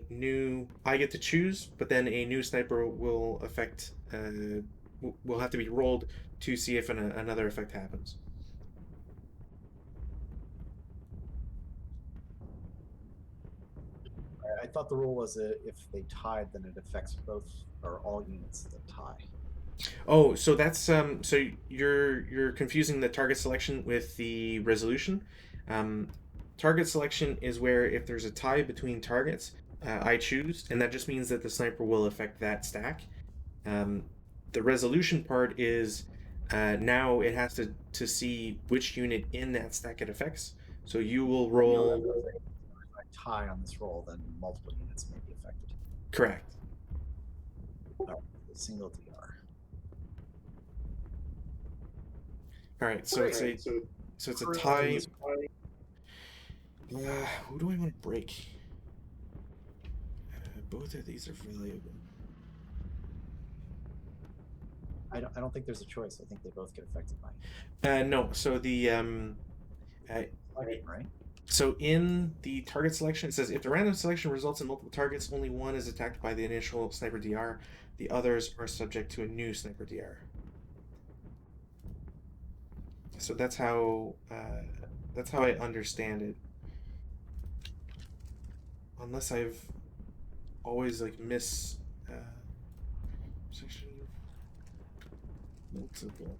get to choose, but then a new sniper will affect. Will have to be rolled to see if another effect happens. I thought the rule was that if they tied, then it affects both or all units that tie. Oh, so that's so you're confusing the target selection with the resolution. Um, Target selection is where if there's a tie between targets, I choose, and that just means that the sniper will affect that stack. Um, the resolution part is now it has to see which unit in that stack it affects. So you will No, roll if I tie on this roll, then multiple units may be affected. correct. Oh, a single DR. All right, so Great. it's a tie. Please. Who do I want to break? Both of these are valuable. I don't think there's a choice. I think they both get affected by No. So the uh, right? so in the target selection, it says if the random selection results in multiple targets, only one is attacked by the initial sniper DR. The others are subject to a new sniper DR. So that's how I understand it. Unless I've always like miss section multiple.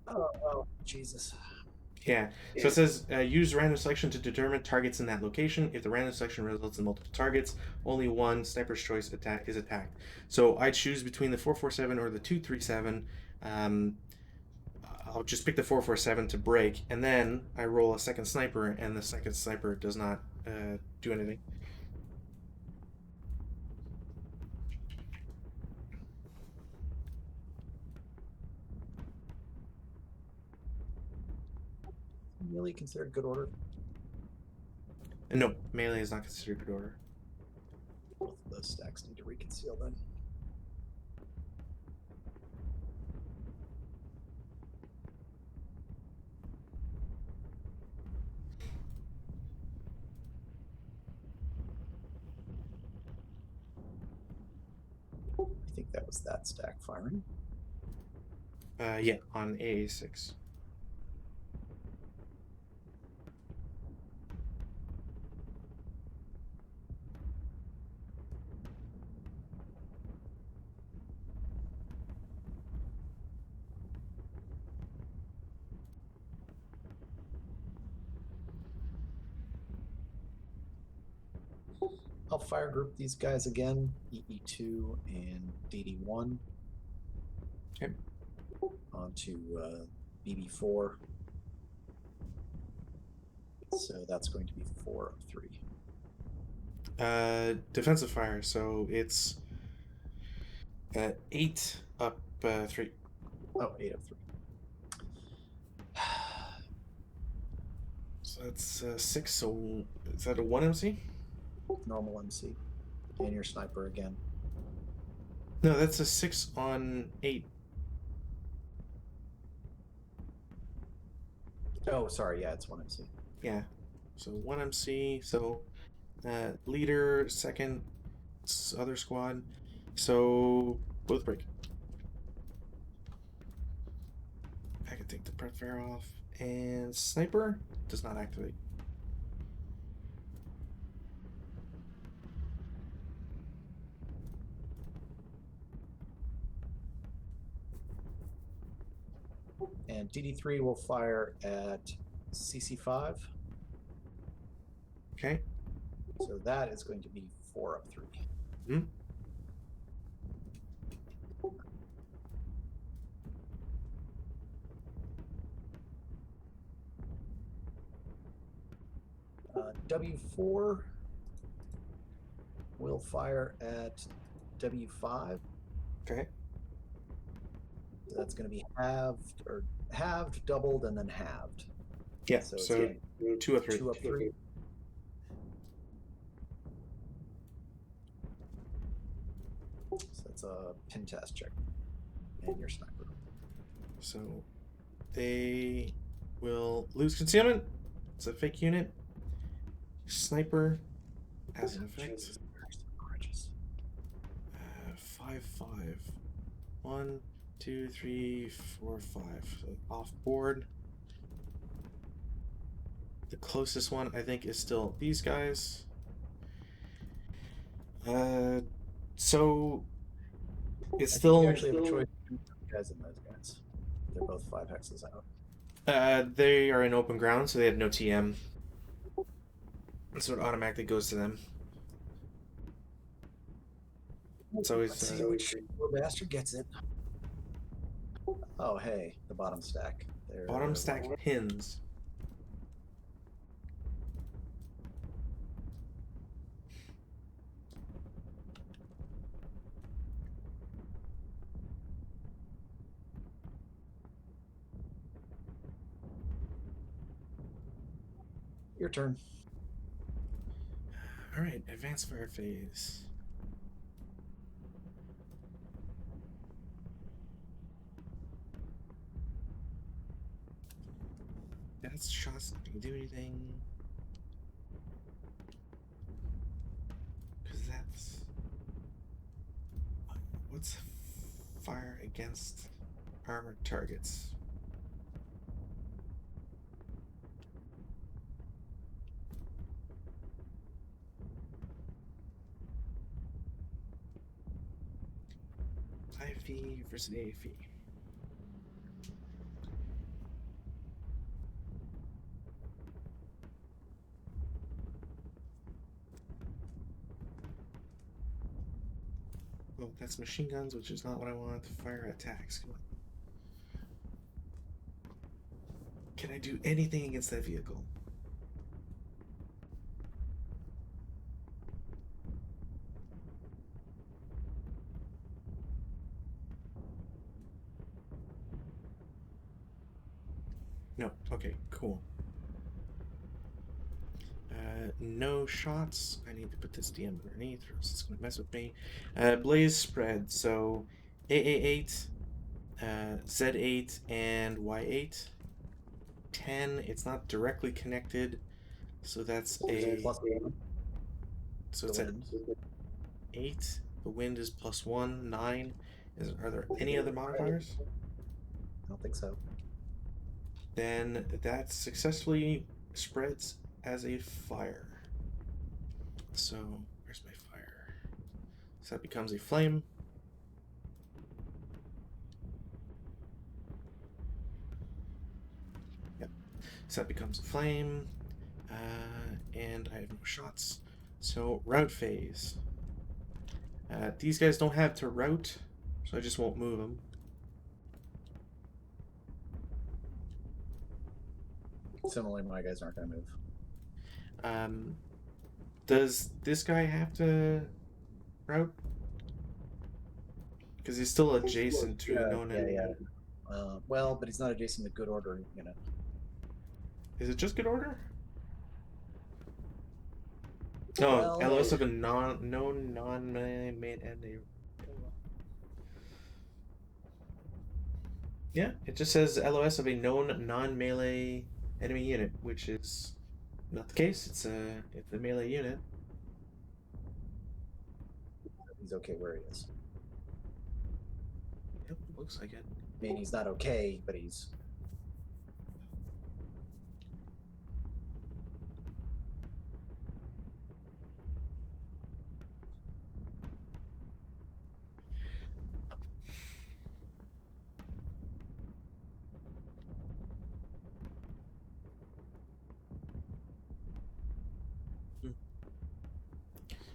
Oh, Jesus. Yeah. So it says use random selection to determine targets in that location. If the random selection results in multiple targets, only one sniper's choice attack is attacked. So I choose between the 447 or the 237. Um, I'll just pick the 447 to break, and then I roll a second sniper, and the second sniper does not do anything. Really considered good order. And no, melee is not considered good order. Both of those stacks need to reconceal then. I think that was that stack firing. Yeah, on AA6. I'll fire group these guys again, EE2 and DD1 Okay. onto BB4. So that's going to be 4 of 3. Defensive fire, so it's 8 up 3. Oh, 8 of 3. So that's 6. So is that a 1 MC? Normal MC. And your sniper again. No, that's a 6 on 8. Oh, sorry. Yeah, it's 1 MC. Yeah. So 1 MC. So leader, second, other squad. So both break. I can take the prep fire off. And sniper does not activate. And DD3 will fire at CC5. Okay. So that is going to be 4 of 3. W4 will fire at W5. Okay. So that's going to be halved, doubled, and then halved. Yeah. So it's So getting 2 up 3. 2 up 3. So that's a pin test check. And your sniper. So they will lose concealment. It's a fake unit. Sniper as an effect. Jesus Christ. 5-5. 1, 2, 3, 4, 5. So off board. The closest one I think is still these guys. So it's I think still you actually have a choice between those guys and those guys. They're both 5 hexes out. they are in open ground, so they have no TM. So it automatically goes to them. It's always Let's see which poor bastard gets it. Oh, hey, the bottom stack. bottom stack pins. Your turn. All right, advanced fire phase. That's shots not gonna do anything. Because that's. What's fire against armored targets? IV versus AFE. Well, that's machine guns, which is not what I want. Fire attacks. Come on. Can I do anything against that vehicle? No. Okay, cool. No shots. I need to put this DM underneath, or else it's going to mess with me. Blaze spread. So AA8, Z8, and Y8. 10. It's not directly connected, so that's a. So it's at 8. The wind is +1. 9. Are there any other modifiers? I don't think so. Then that successfully spreads as a fire. So where's my fire? So that becomes a flame. Yep. So that becomes a flame. And I have no shots. So route phase. These guys don't have to route, so I just won't move them. Similarly, my guys aren't going to move. Does this guy have to route? Because he's still adjacent to known. Well, but he's not adjacent to good order unit. Is it just good order? Oh, Well, LOS of a known non-made enemy. Yeah, it just says LOS of a known non-melee enemy unit, which is not the case. It's a melee unit. He's okay where he is. Yep, looks like it. I mean, he's not okay, but he's.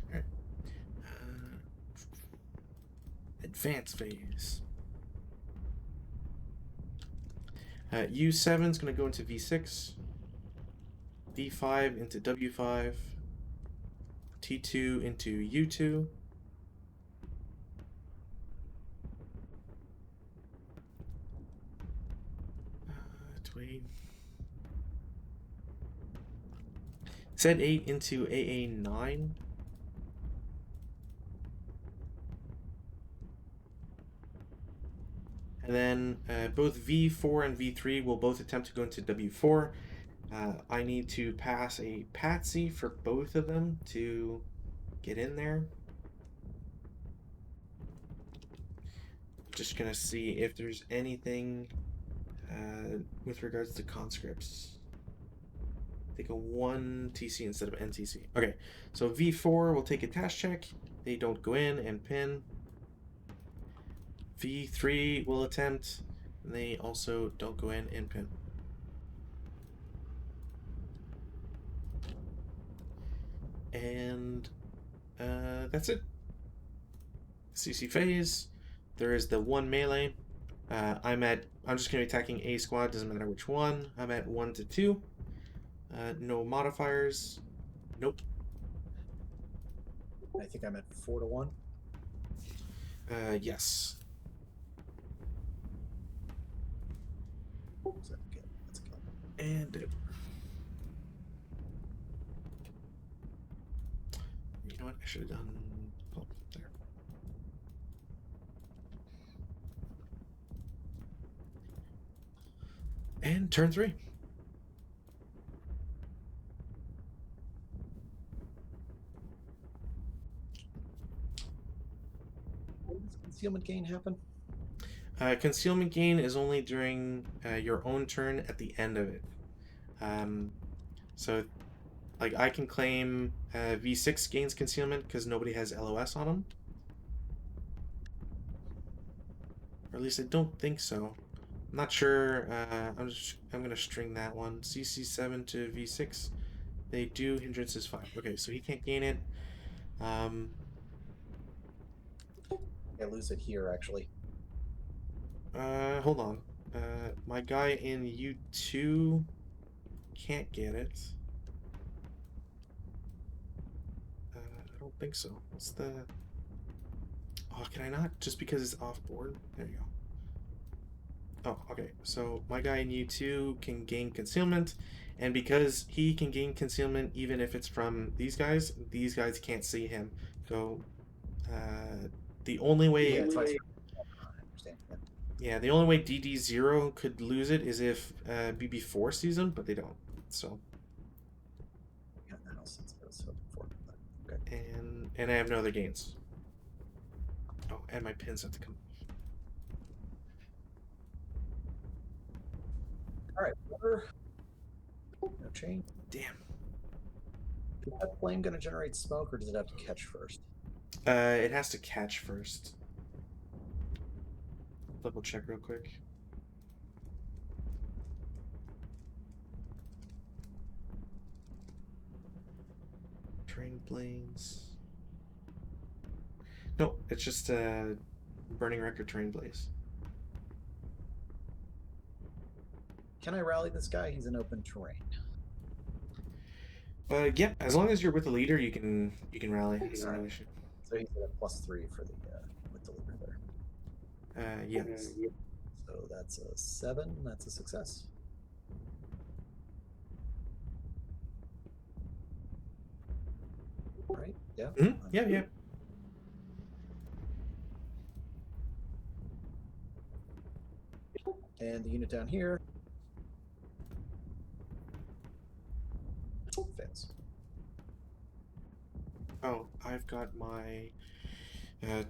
Alright. Advanced phase. U7 is going to go into V6. V5 into W5, T2 into U2. Wait. Z8 into AA9. And then both V4 and V3 will both attempt to go into W4. I need to pass a patsy for both of them to get in there. Just gonna see if there's anything with regards to conscripts. Take a 1 TC instead of NTC. Okay, so V4 will take a task check. They don't go in and pin. V3 will attempt. And they also don't go in and pin. And that's it. CC phase. There is the 1 melee. I'm just gonna be attacking A squad, doesn't matter which one. I'm at 1 to 2. No modifiers. Nope. I think I'm at 4 to 1. Yes. So good. Let's go. And you know what? I should have done. Oh, there. And turn 3. When does concealment gain happen? Concealment gain is only during your own turn at the end of it. So, like, I can claim V6 gains concealment because nobody has LOS on them. Or at least I don't think so. I'm not sure. I'm gonna string that one. CC7 to V6. They do hindrances 5. Okay, so he can't gain it. I lose it here, actually. Hold on. My guy in U2 can't get it. I don't think so. What's the... Oh, can I not? Just because it's off board? There you go. Oh, okay. So my guy in U2 can gain concealment, and because he can gain concealment even if it's from these guys can't see him. So the only way... Yeah, it's vice versa. I understand. Yeah, the only way DD0 could lose it is if BB4 sees him, but they don't. So... Yeah, that else I was hoping for. But, okay. And I have no other gains. Oh, and my pins have to come. All right. Water. No change. Damn. Is that flame going to generate smoke, or does it have to catch first? It has to catch first. Double check real quick. Train planes. No, it's just burning record train blaze. Can I rally this guy? He's in open terrain. Yeah, as long as you're with the leader, you can rally. It's All no right. issue. So he's at a +3 for the with the leader there. Yeah. So that's a 7. That's a success. Right? Yeah. Mm-hmm. Yeah. And the unit down here fails. Oh, I've got my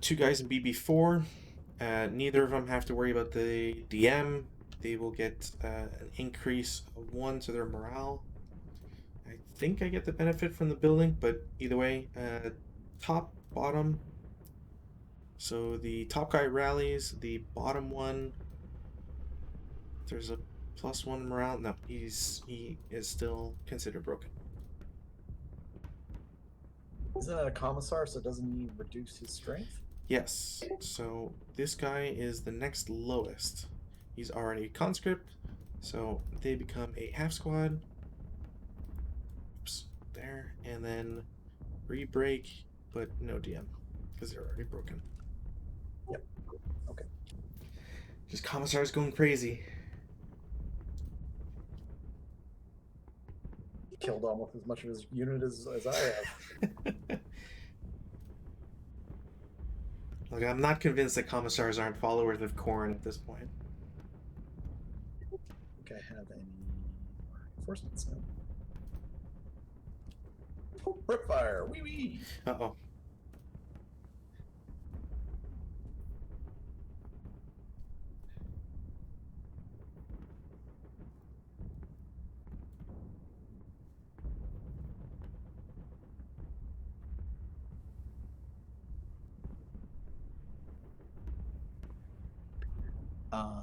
2 guys in BB4. Neither of them have to worry about the DM. They will get an increase of 1 to their morale. I think I get the benefit from the building, but either way, top, bottom. So the top guy rallies, the bottom one, there's a +1 morale. No, he is still considered broken. Isn't it a commissar, so doesn't he reduce his strength? Yes, so this guy is the next lowest. He's already conscript, so they become a half squad. there, and then re-break, but no DM because they're already broken. Yep. Okay. Just commissar's going crazy. Killed almost as much of his unit as I have. Like, I'm not convinced that commissars aren't followers of Khorne at this point. I think I have any more reinforcements now. Ripfire! Wee wee! Uh-oh. Uh,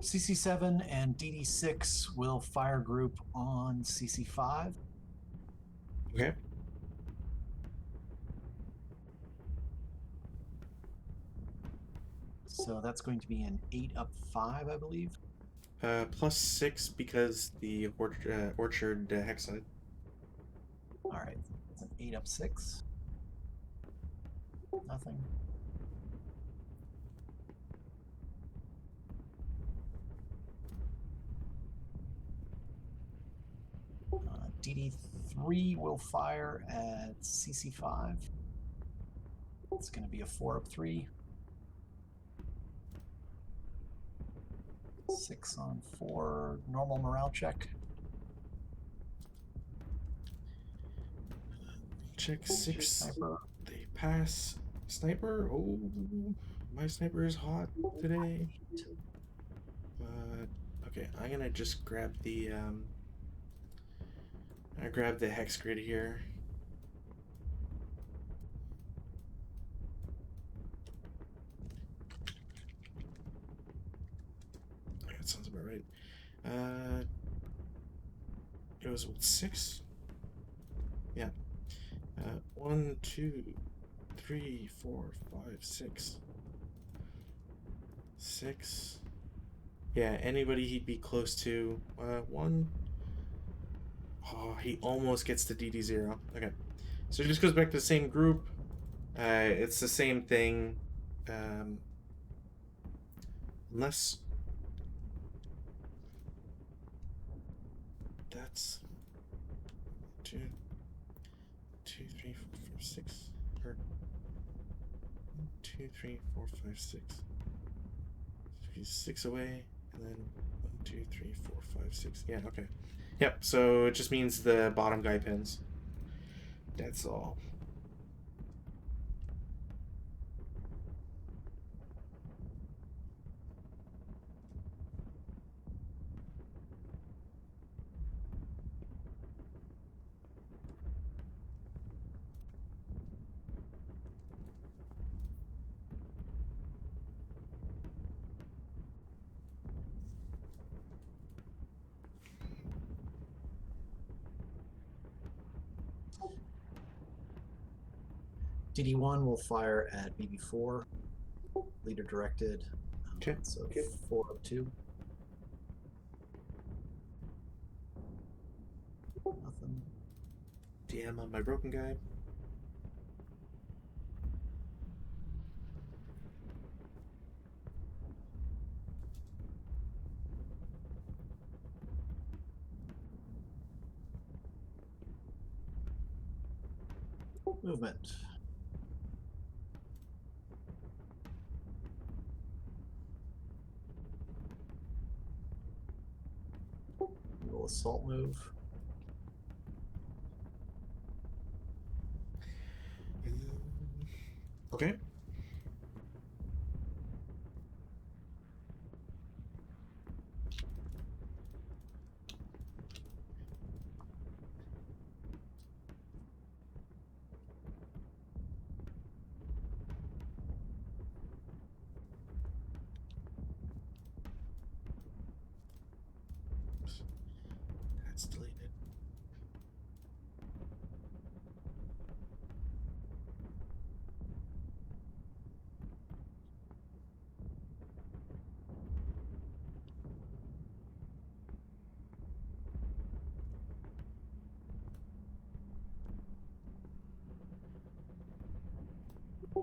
CC7 and DD6 will fire group on CC5. Okay. So that's going to be an 8 up 5, I believe. +6 because the orchard hexside. All right. It's an 8 up 6. Nothing. DD3 will fire at CC5. It's going to be a 4 up 3. 6 on 4. Normal morale check. Check 6. Sniper. They pass. Sniper? Oh, my sniper is hot today. Okay, I'm gonna just grab the I grab the hex grid here. That sounds about right. It was what, 6? Yeah. 1, 2, 3, 4, 5, 6. 6. Yeah, anybody he'd be close to. 1. Oh, he almost gets to DD0. Okay. So it just goes back to the same group. It's the same thing. Unless that's 2, 2, 3, 4, 5, 6. Or 2, 3, 4, 5, 6. So he's 6 away, and then 1, 2, 3, 4, 5, 6. Yeah, okay. Yep, so it just means the bottom guy pins. That's all. DD1 will fire at BB4. Leader directed. Okay. So 4 up 2. Nothing. DM on my broken guy. Movement. Little assault move. Okay.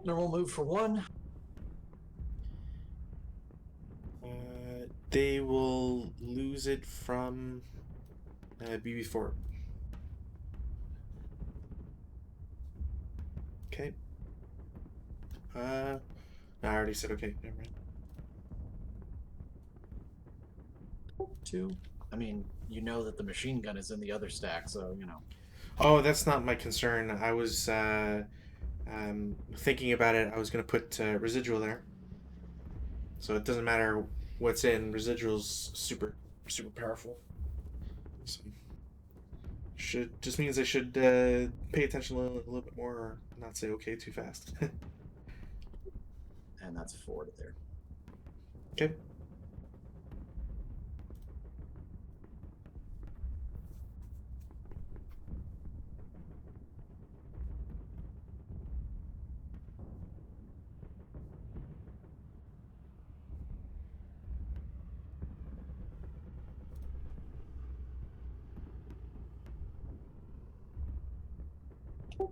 Normal move for 1. They will lose it from BB4. Okay. I already said okay. Never mind. 2. I mean, you know that the machine gun is in the other stack, so, you know. Oh, that's not my concern. I was thinking about it. I was going to put residual there. So it doesn't matter what's in. Residual's super powerful. So should just means I should pay attention a little bit more, or not say okay too fast. And that's 4 to there. Okay.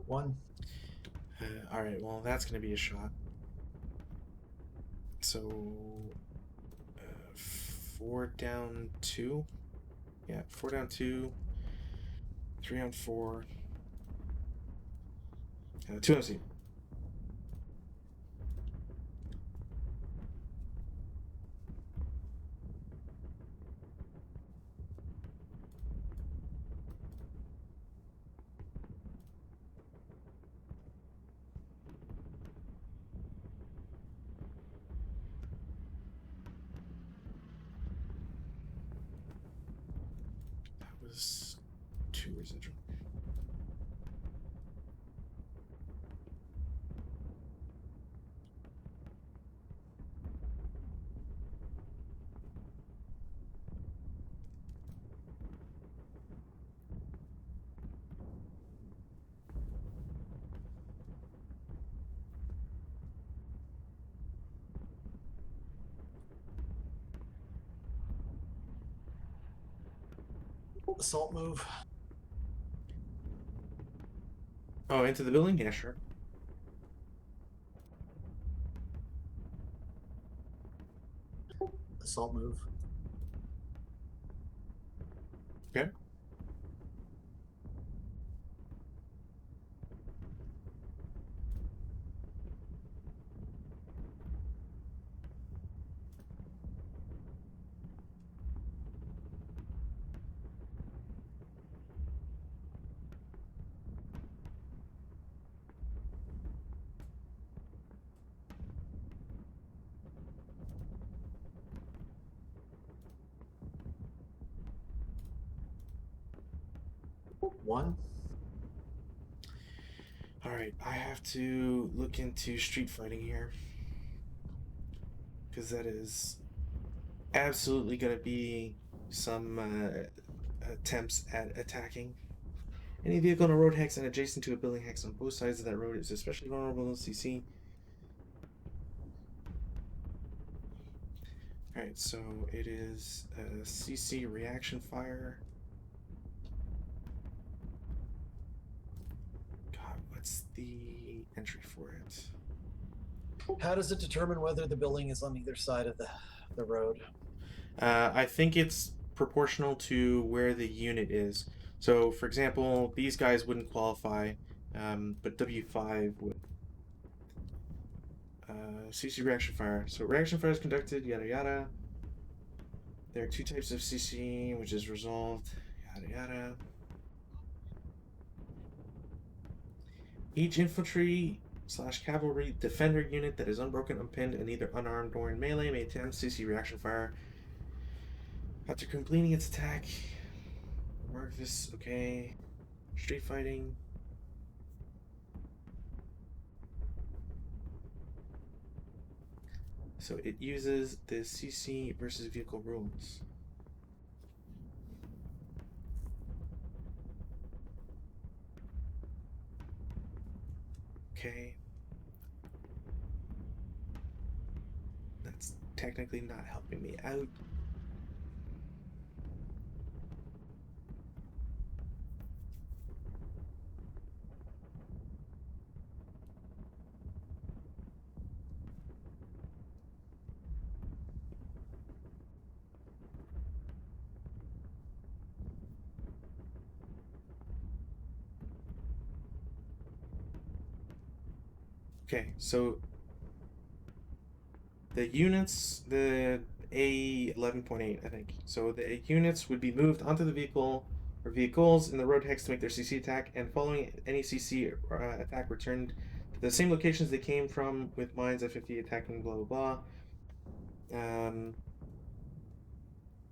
One. All right. Well, that's going to be a shot. So 4 down 2. Yeah, 4 down 2. 3 on 4. 2 MC. That was 2 residual. Assault move. Oh, into the building? Yeah, sure. Assault move. Okay. One. All right, I have to look into street fighting here because that is absolutely going to be some attempts at attacking. Any vehicle on a road hex and adjacent to a building hex on both sides of that road is especially vulnerable to CC. Alright, so it is a CC reaction fire. God, what's the entry for it? How does it determine whether the building is on either side of the road? I think it's proportional to where the unit is. So, for example, these guys wouldn't qualify, but W5 would. CC reaction fire. So, reaction fire is conducted, yada yada. There are 2 types of CC, which is resolved, yada yada. Each infantry/cavalry defender unit that is unbroken, unpinned, and either unarmed or in melee may attempt CC reaction fire. After completing its attack, mark this, okay. Street fighting. So it uses the CC versus vehicle rules. Okay. That's technically not helping me out. Okay, so the units, the A11.8, I think. So the units would be moved onto the vehicle or vehicles in the road hex to make their CC attack, and following any CC attack returned to the same locations they came from with mines F50 attacking blah blah blah.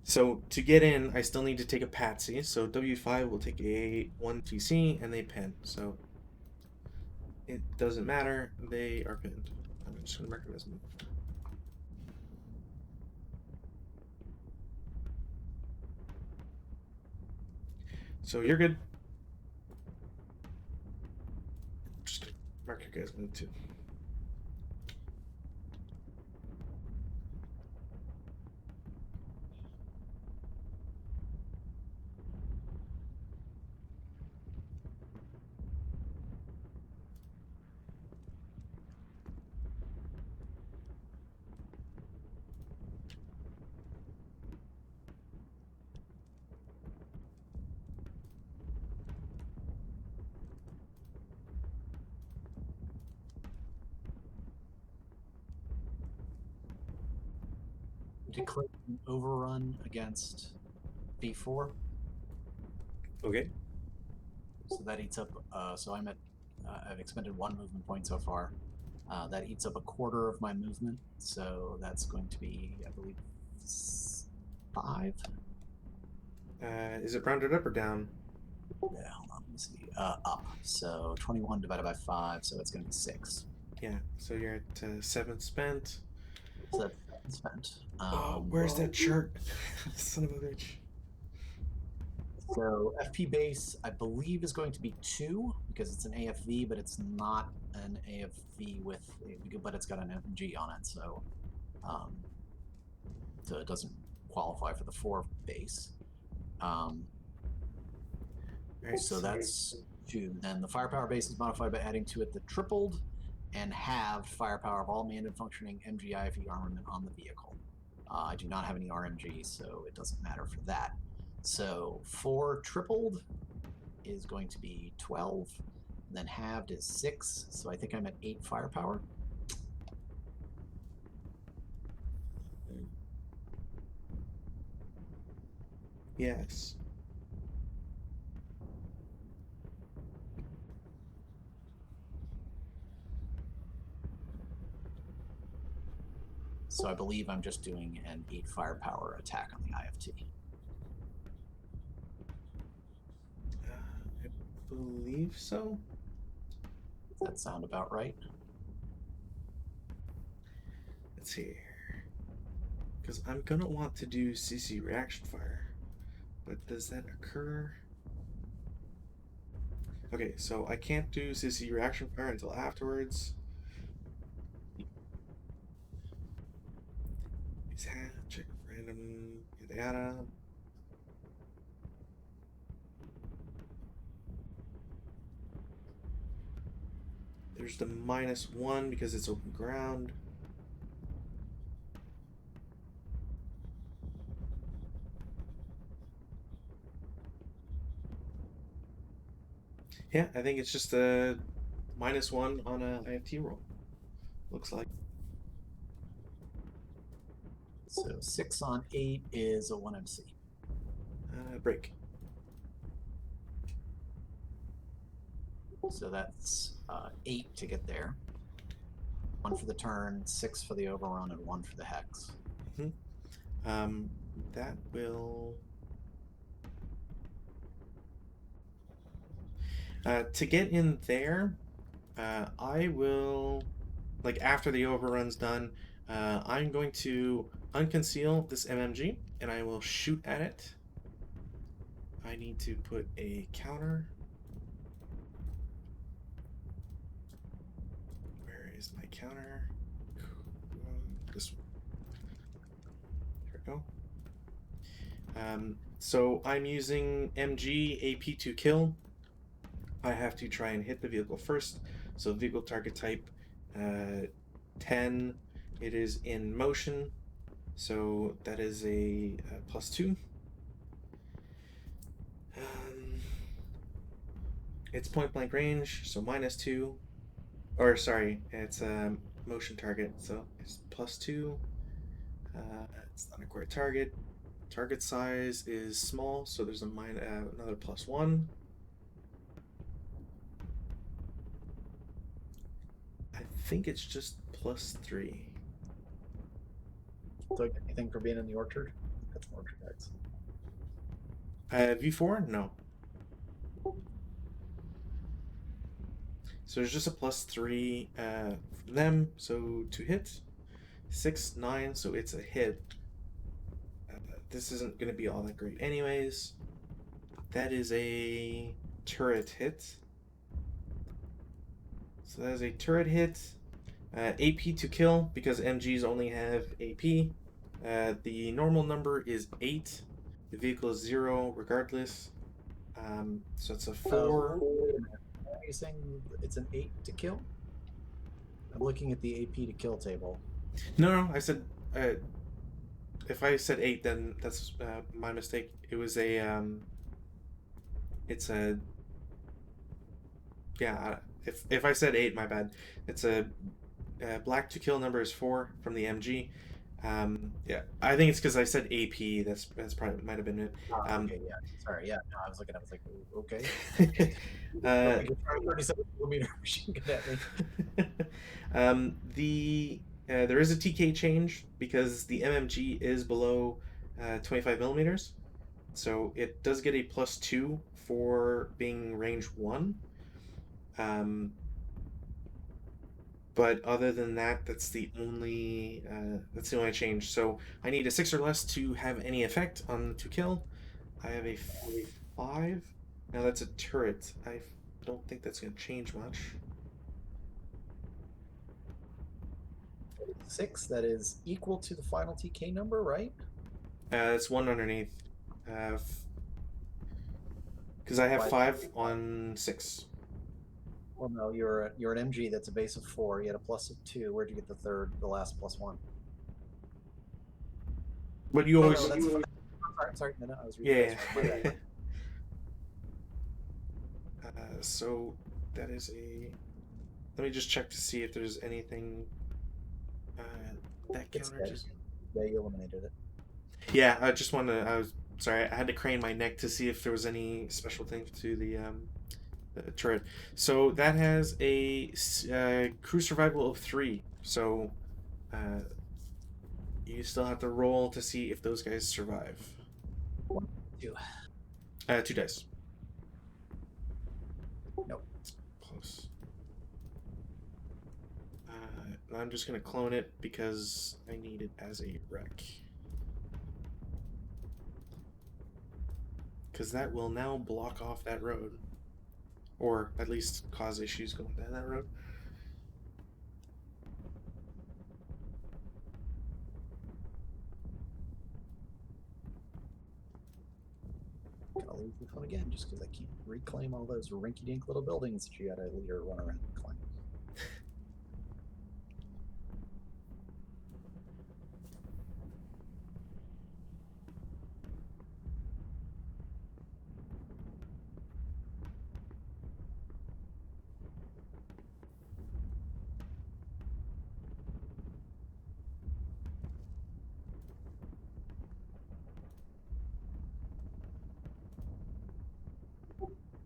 So to get in, I still need to take a patsy. So W5 will take a 1 TC and they pin. So it doesn't matter. They are pinned. I'm just going to mark them as moved. So you're good. Just going to mark your guys moved too. Declare an overrun against B4. Okay. So that eats up. So I'm at. I've expended 1 movement point so far. That eats up a quarter of my movement. So that's going to be, I believe, 5. Is it rounded up or down? Yeah, hold on. Let me see. Up. So 21 divided by 5. So it's going to be 6. Yeah. So you're at 7 spent. So that's 7 spent. Oh, where's that chart? Son of a bitch. So FP base, I believe, is going to be 2 because it's an AFV, but it's not an AFV but it's got an FG on it, so it doesn't qualify for the 4 base. Right, so that's 2. Then the firepower base is modified by adding to it the tripled and halved firepower of all manned and functioning MGIFE armament on the vehicle. I do not have any RMG, so it doesn't matter for that. So 4 tripled is going to be 12. Then halved is 6. So I think I'm at 8 firepower. yes. So I believe I'm just doing an 8 firepower attack on the IFT. I believe so. Does that sound about right? Let's see here. Because I'm going to want to do CC reaction fire. But does that occur? Okay, so I can't do CC reaction fire until afterwards. Check random yada yada. There's the -1 because it's open ground. Yeah, I think it's just a -1 on a IFT roll. Looks like. So 6 on 8 is a 1 MC. Break. So that's 8 to get there. 1 for the turn, 6 for the overrun, and 1 for the hex. That will. To get in there, I will, like after the overrun's done, I'm going to unconceal this MMG and I will shoot at it. I need to put a counter. Where is my counter? This one. There we go. So I'm using MG AP to kill. I have to try and hit the vehicle first. So vehicle target type 10. It is in motion. So that is a +2. It's point blank range, so -2. or sorry, it's a motion target, so it's +2. It's not a core target. Target size is small, so there's another +1. I think it's just +3. Do I get anything for being in the orchard? That's an orchard X. V4? No. So there's just a +3 from them, so to hit. 6, 9, so it's a hit. This isn't going to be all that great anyways. That is a turret hit. So that is a turret hit. AP to kill, because MGs only have AP. The normal number is 8. The vehicle is 0 regardless. So it's a 4. Are you saying it's an 8 to kill? I'm looking at the AP to kill table. No, I said if I said 8, then that's my mistake. It was a it's a yeah. If I said 8, my bad. It's a black to kill number is 4 from the MG. Yeah, I think it's because I said AP. That's probably might have been it. Okay, yeah. Sorry, yeah. No, I was looking. I was like, okay. uh, 37mm machine gun at me. there is a TK change because the MMG is below 25 millimeters, so it does get a +2 for being range 1. Um, but other than that, that's the only change. So I need a 6 or less to have any effect on to kill. I have a 5. Now that's a turret. I don't think that's going to change much. 6, that is equal to the final TK number, right? It's 1 underneath. Because I have 5 on 6. Well, no, you're an MG that's a base of 4. You had a plus of 2. Where'd you get the last +1? But you always. No, that's fine. I'm sorry. No, I was reading Yeah. this. So that is a. Let me just check to see if there's anything that It's counter just. Yeah, you eliminated it. Yeah, I just wanted to. I was sorry. I had to crane my neck to see if there was any special thing to the turret. So that has a crew survival of 3. So uh, you still have to roll to see if those guys survive. 1, 2. 2 dice. Nope. Close. I'm just gonna clone it because I need it as a wreck. Because that will now block off that road. Or at least cause issues going down that road. I'll lose this one again just because I can't reclaim all those rinky-dink little buildings that you got to leader run around and climb.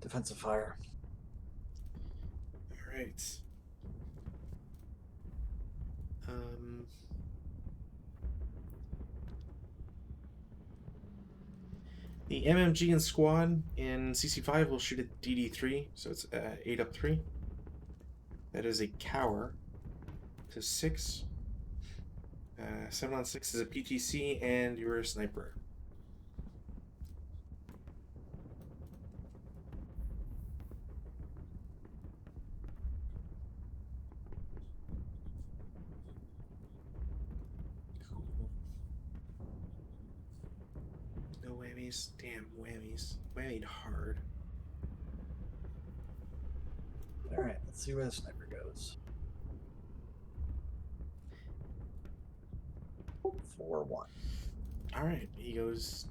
Defensive fire. All right. The MMG and squad in CC5 will shoot at DD3, so it's 8 up 3. That is a cower to 6. 7 on 6 is a PTC, and you're a sniper. Cool. No whammies. Damn, whammies. Whammied hard. All right, let's see where the sniper goes. 4-1. All right, he goes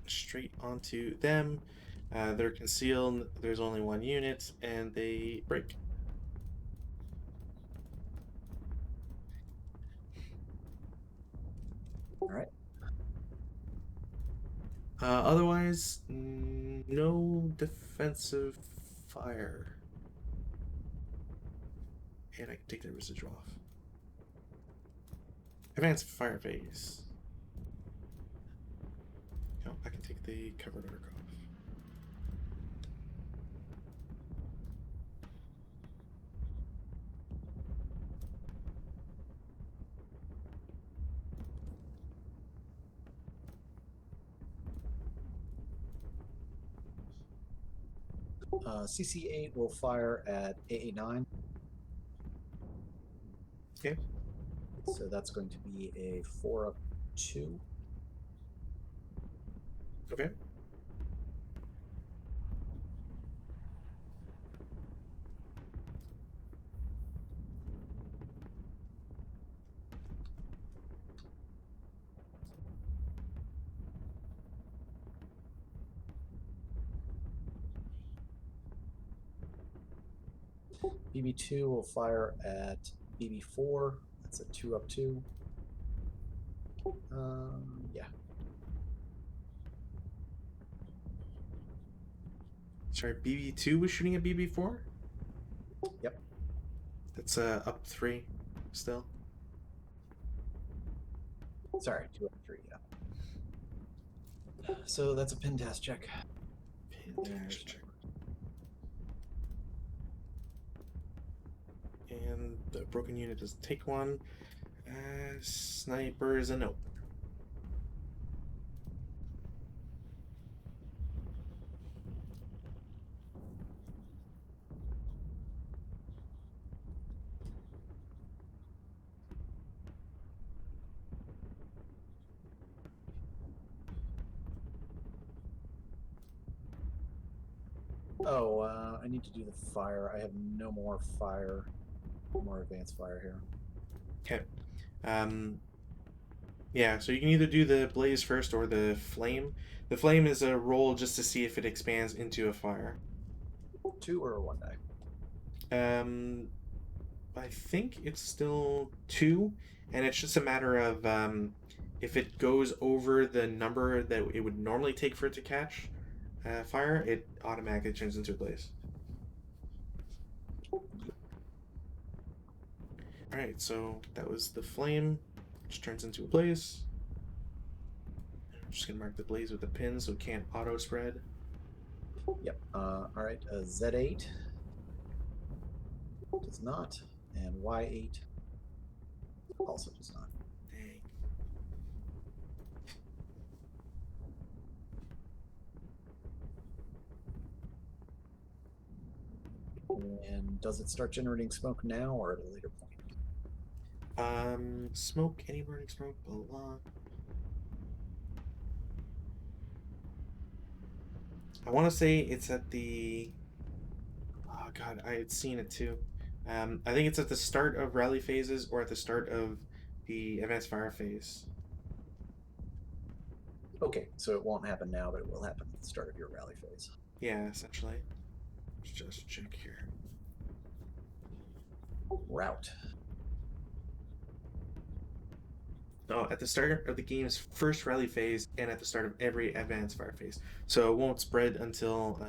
straight onto them. They're concealed. There's only one unit, and they break. Otherwise, no defensive fire. And I can take the residual off. Advanced fire phase. No, I can take the covered arc off. CC8 will fire at AA9. Okay. So that's going to be a 4 up 2. Okay. BB2 will fire at BB4. That's a 2 up 2. Yeah. Sorry, BB2 was shooting at BB4? Yep. That's up 3 still. Sorry, 2 up 3. Yeah. So that's a pin test check. Fantastic. And the broken unit does take one. Sniper is a no. Oh, I need to do the fire. I have no more fire, more advanced fire here. Okay. Yeah, so you can either do the blaze first or the flame. The flame is a roll just to see if it expands into a fire. 2 or 1 die. I think it's still 2, and it's just a matter of if it goes over the number that it would normally take for it to catch fire, it automatically turns into a blaze. Alright, so that was the flame, which turns into a blaze. I'm just gonna mark the blaze with a pin so it can't auto spread. Yep. All right. Z8 does not, and Y8 also does not. Dang. And does it start generating smoke now or at a later point? Smoke, any burning smoke, blah blah. I want to say it's at the. Oh god, I had seen it too. I think it's at the start of rally phases or at the start of the advanced fire phase. Okay, so it won't happen now, but it will happen at the start of your rally phase. Yeah, essentially. Let's just check here. Route. No, at the start of the game's first rally phase and at the start of every advanced fire phase. So it won't spread until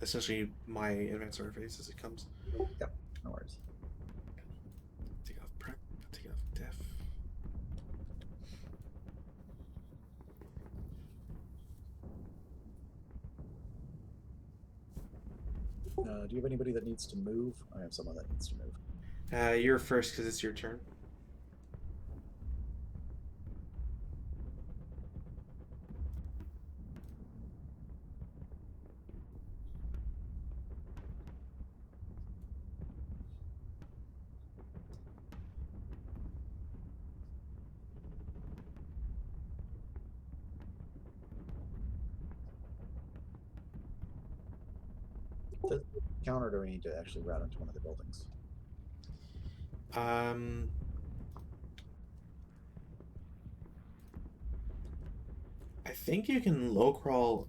essentially my advanced fire phase as it comes. Yep, no worries. Take off prep, take off def. Do you have anybody that needs to move? I have someone that needs to move. You're first because it's your turn. Does it count, or do we need to actually route into one of the buildings? I think you can low crawl.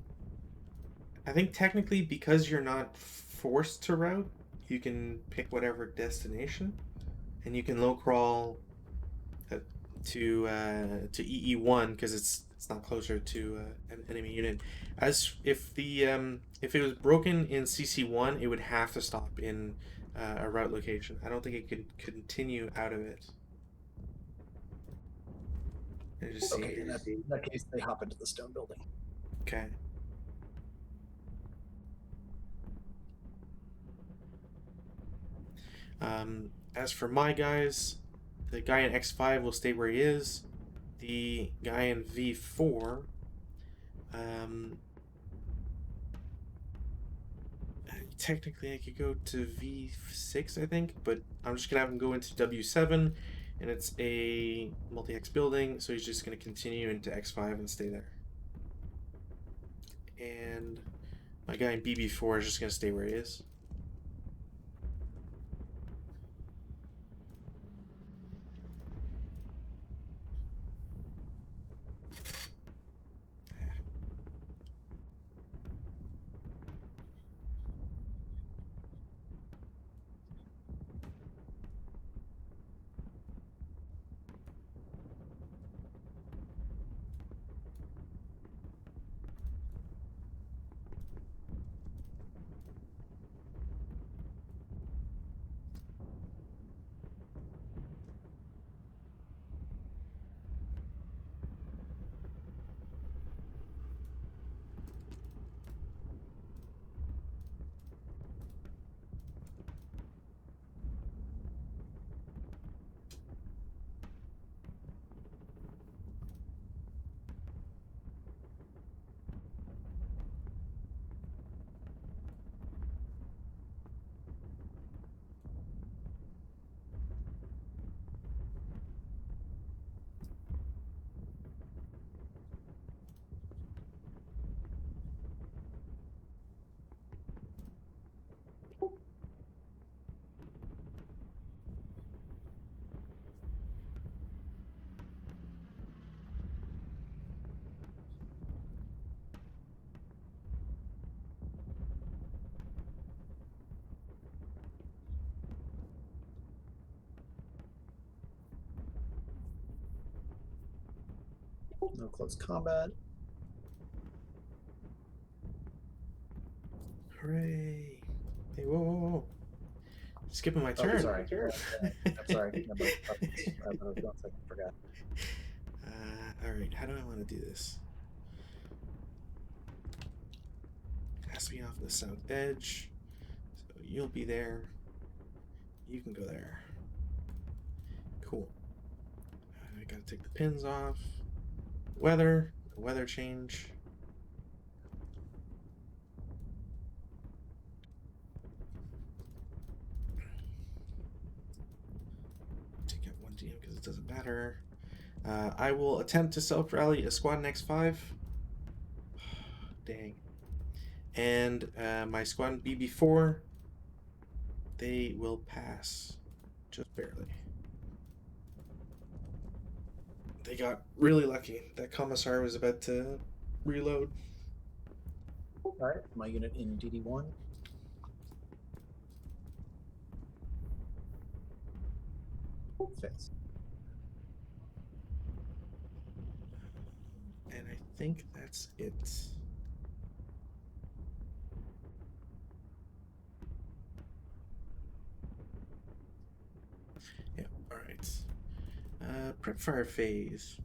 I think technically because you're not forced to route, you can pick whatever destination, and you can low crawl to EE1 because it's not closer to an enemy unit. As if it was broken in CC1, it would have to stop in a route location. I don't think it could continue out of it. And just see. Okay, in that case, they hop into the stone building. Okay. As for my guys, the guy in X5 will stay where he is. The guy in V4, um, technically I could go to V6, I think, but I'm just gonna have him go into W7, and it's a multi-X building, so he's just gonna continue into X5 and stay there. And my guy in BB4 is just gonna stay where he is. No close combat. Hooray! Hey, whoa, whoa, whoa! Skipping my turn. Sorry. I'm sorry. I forgot. All right. How do I want to do this? It has to be off the south edge. So you'll be there. You can go there. Cool. I gotta take the pins off. Weather. Weather change. Take out one GM because it doesn't matter. I will attempt to self-rally a squad in X5. Dang. And my squad in BB4, they will pass. Just barely. They got really lucky. That commissar was about to reload. All right, my unit in DD1. Fails. And I think that's it. Yeah, alright. Prep fire phase.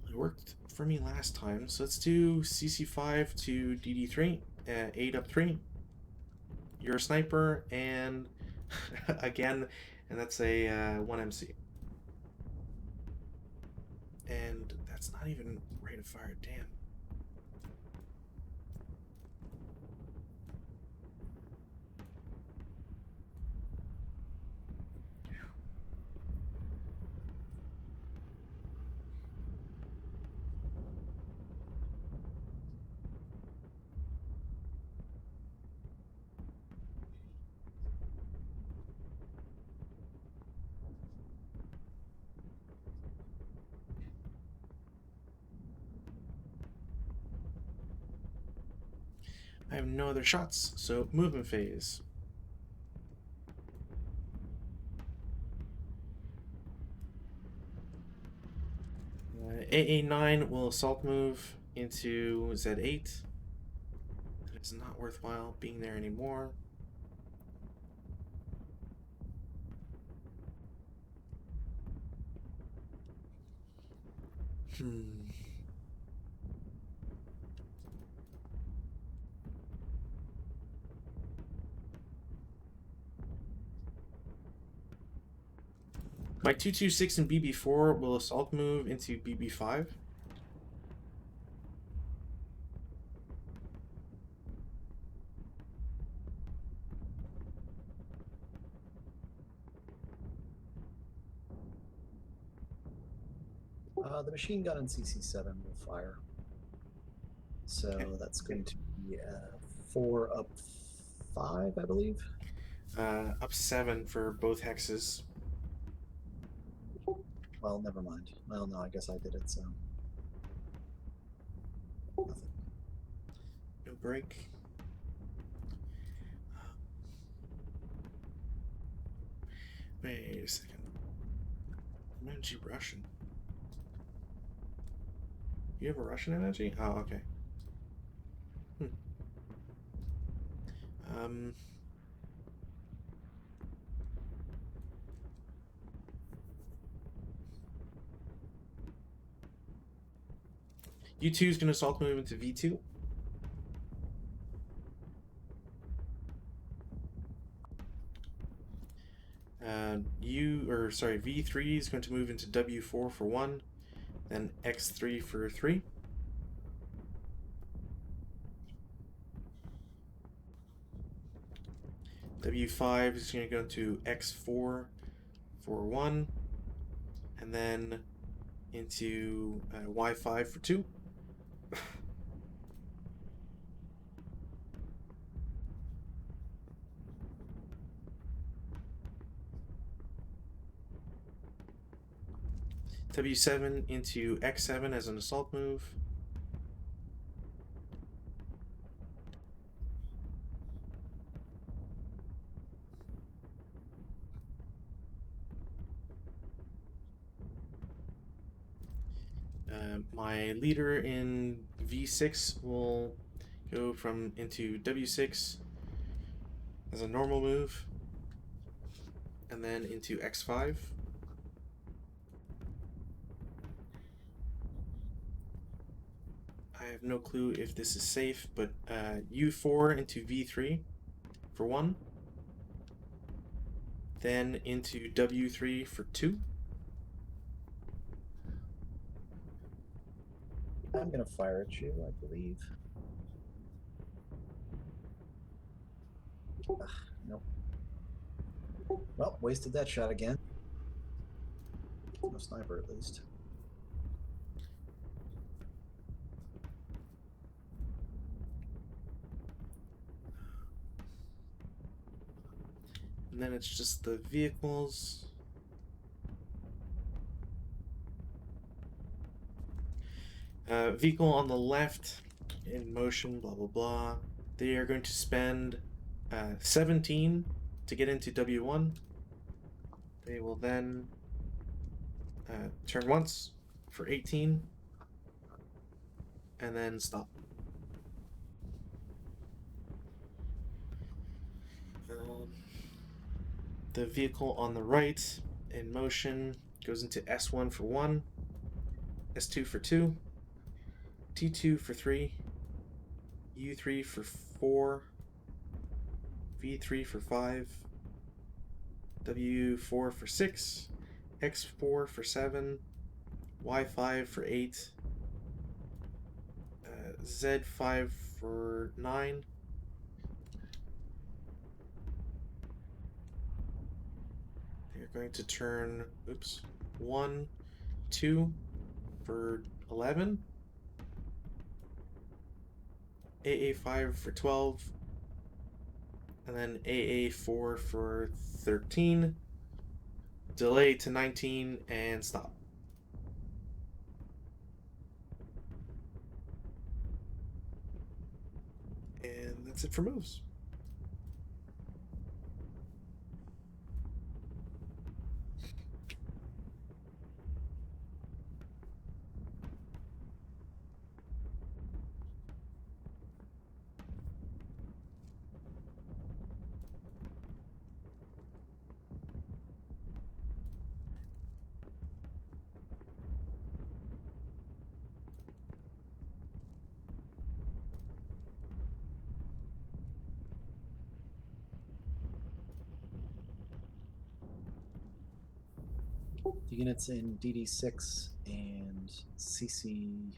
It worked for me last time, so let's do CC5 to DD3, 8 up 3. You're a sniper, and again, and that's a 1MC. And that's not even rate of fire, damn. I have no other shots, so movement phase. AA9 will assault move into Z8. That is not worthwhile being there anymore. My 226 and BB4 will assault move into BB5. The machine gun in CC7 will fire. So Okay. that's going to be 4 up 5, I believe. Up 7 for both hexes. Well, never mind. Well, no, I guess I did it, so. Nothing. No break. Wait a second. Energy Russian. You have a Russian energy? Oh, okay. Um. U2 is going to assault move into V2. V3 is going to move into W4 for 1, then X3 for 3. W5 is going to go to X4 for 1, and then into Y5 for 2. W7 into X7 as an assault move. My leader in V6 will go from into W6 as a normal move, and then into X5. I have no clue if this is safe, but U4 into V3 for 1, then into W3 for 2. I'm going to fire at you, I believe. Nope. Well, wasted that shot again. No sniper, at least. And then it's just the vehicles. Vehicle on the left in motion, blah blah blah. They are going to spend 17 to get into W1. They will then turn once for 18 and then stop. The vehicle on the right in motion goes into S1 for 1, S2 for 2, T2 for 3, U3 for 4, V3 for 5, W4 for 6, X4 for 7, Y5 for 8, Z5 for 9. They're going to turn, 1, 2 for 11, AA5 for 12, and then AA4 for 13, delay to 19, and stop. And that's it for moves. The units in DD6 and CC7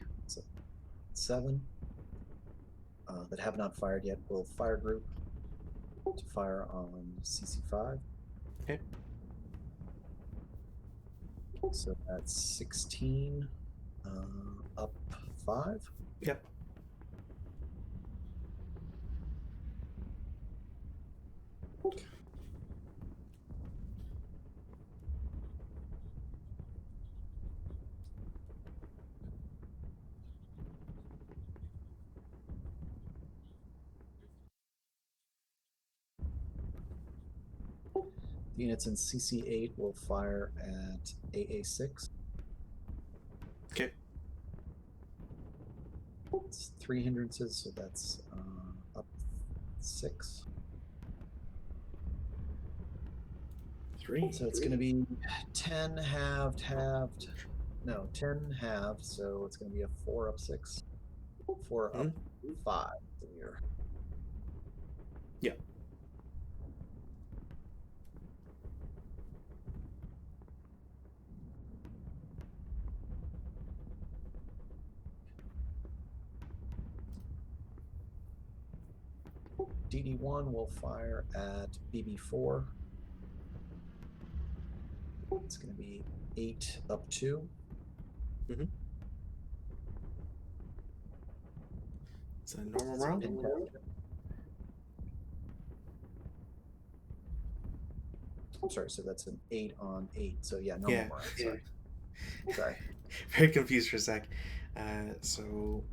that have not fired yet will fire group to fire on CC5. Okay. So that's 16 up 5. Yep. The units in CC8 will fire at AA6. Okay. It's 3 hindrances, so that's up 6. 3. So it's going to be 10 halved, halved. No, 10 halved, so it's going to be a 4 up 6. 4 up 5 here. Yeah. DD1 will fire at BB4. It's going to be 8 up 2. Mm-hmm. It's a normal It's a round. pin down. I'm sorry, so that's an 8 on 8. So yeah, normal Yeah. round. Sorry. Sorry. Very confused for a sec. So,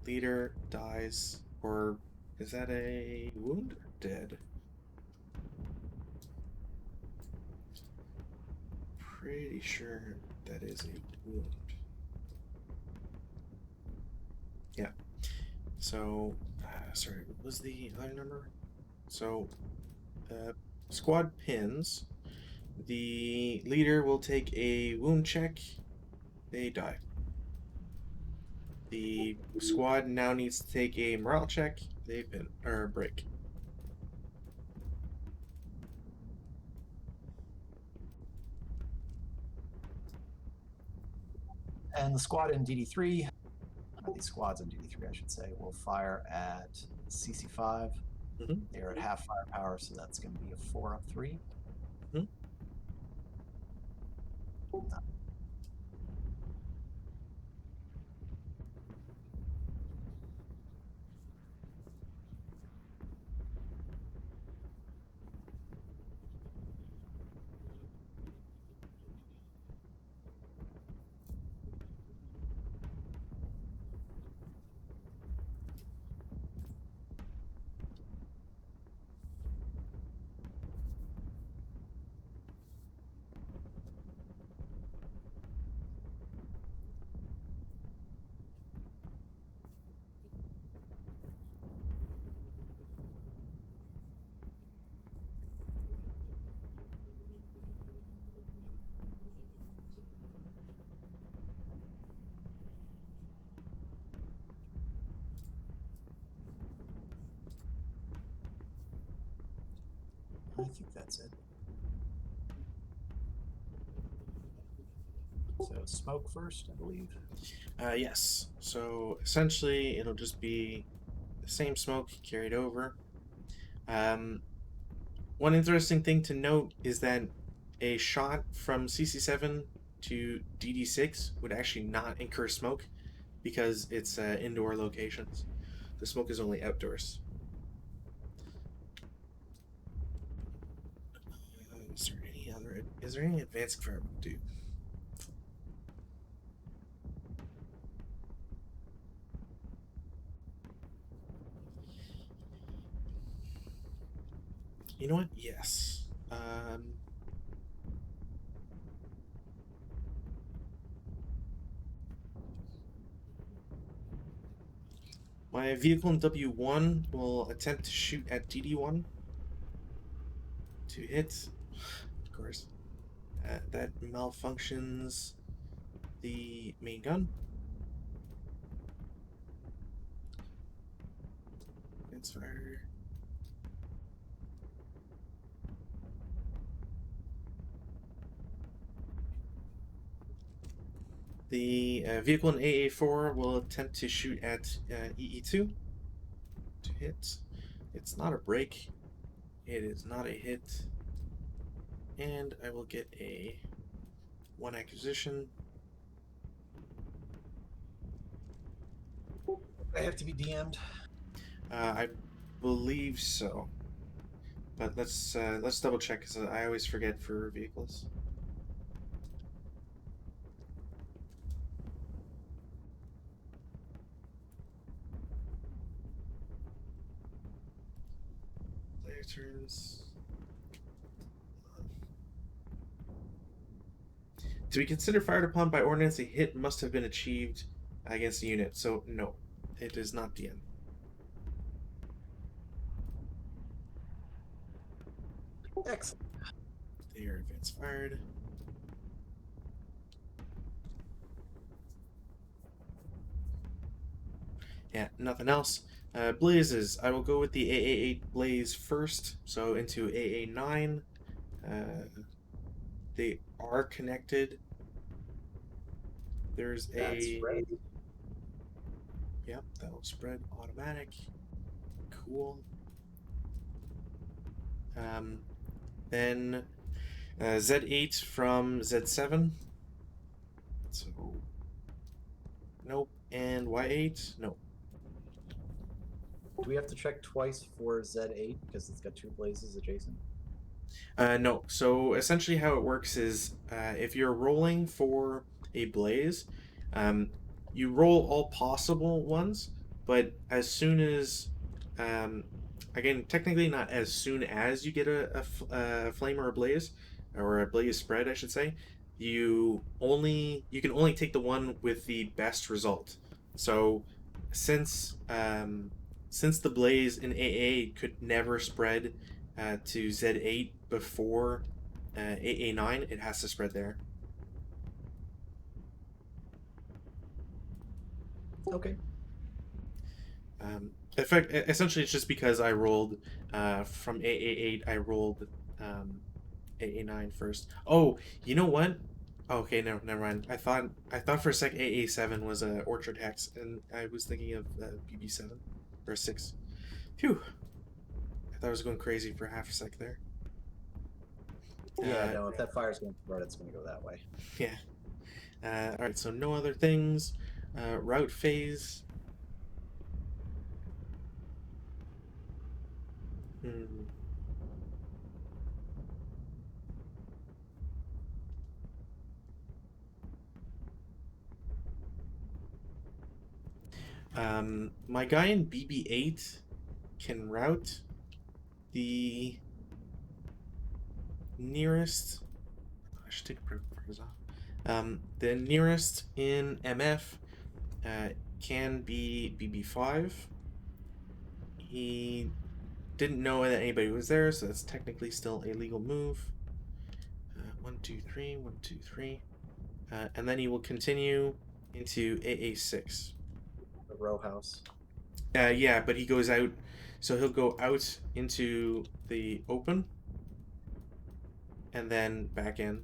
leader dies, or is that a wound or dead? Pretty sure that is a wound. Yeah. So, sorry, what was the other number? So, squad pins. The leader will take a wound check. They die. The squad now needs to take a morale check. They pin or break. And the squad in DD3, these squads in DD3, I should say, will fire at CC5. Mm-hmm. They're at half firepower, so that's going to be a 4 up 3. Mm-hmm. I think that's it. So smoke first, I believe. Yes. So essentially, it'll just be the same smoke carried over. One interesting thing to note is that a shot from CC7 to DD6 would actually not incur smoke because it's indoor locations. The smoke is only outdoors. Is there any advanced experiment to do? You know what? Yes. My vehicle in W1 will attempt to shoot at DD1 to hit. Of course. That malfunctions the main gun. It's fire. The vehicle in AA4 will attempt to shoot at EE2 to hit. It's not a break. It is not a hit. And I will get a 1 acquisition. I have to be DM'd. I believe so. But let's double check because I always forget for vehicles. Player turns. To be considered fired upon by ordnance, a hit must have been achieved against the unit. So no, it is not DN. Excellent. They are advance fired. Yeah, nothing else. Blazes. I will go with the AA8 blaze first. So into AA9. They are connected. There's That's a. right. Yep, that'll spread automatic. Cool. Um, then Z8 from Z7. So nope. And Y8. Nope. Do we have to check twice for Z8 because it's got two blazes adjacent? No. So essentially, how it works is if you're rolling for a blaze, um, you roll all possible ones, but as soon as, um, again, technically not as soon as you get a flame or a blaze, or a blaze spread, I should say, you can only take the one with the best result. So since since the blaze in AA could never spread to Z8 before AA9, it has to spread there. Okay. In fact, essentially, it's just because I rolled from AA8, I rolled AA9 first. Oh, you know what? Okay, no, never mind. I thought for a sec AA7 was a Orchard Hex, and I was thinking of BB7 or 6. Phew! I thought I was going crazy for half a sec there. Yeah, Uh, no, if that fire's going to spread, it's going to go that way. yeah. All right, so no other things. Route phase. Hmm. My guy in BB8 can route the nearest. I should take priorities off. The nearest in MF uh, can be BB5. He didn't know that anybody was there, so that's technically still a legal move. 1, 2, 3, 1, 2, 3. And then he will continue into AA6. The row house. Yeah, but he goes out, so he'll go out into the open and then back in.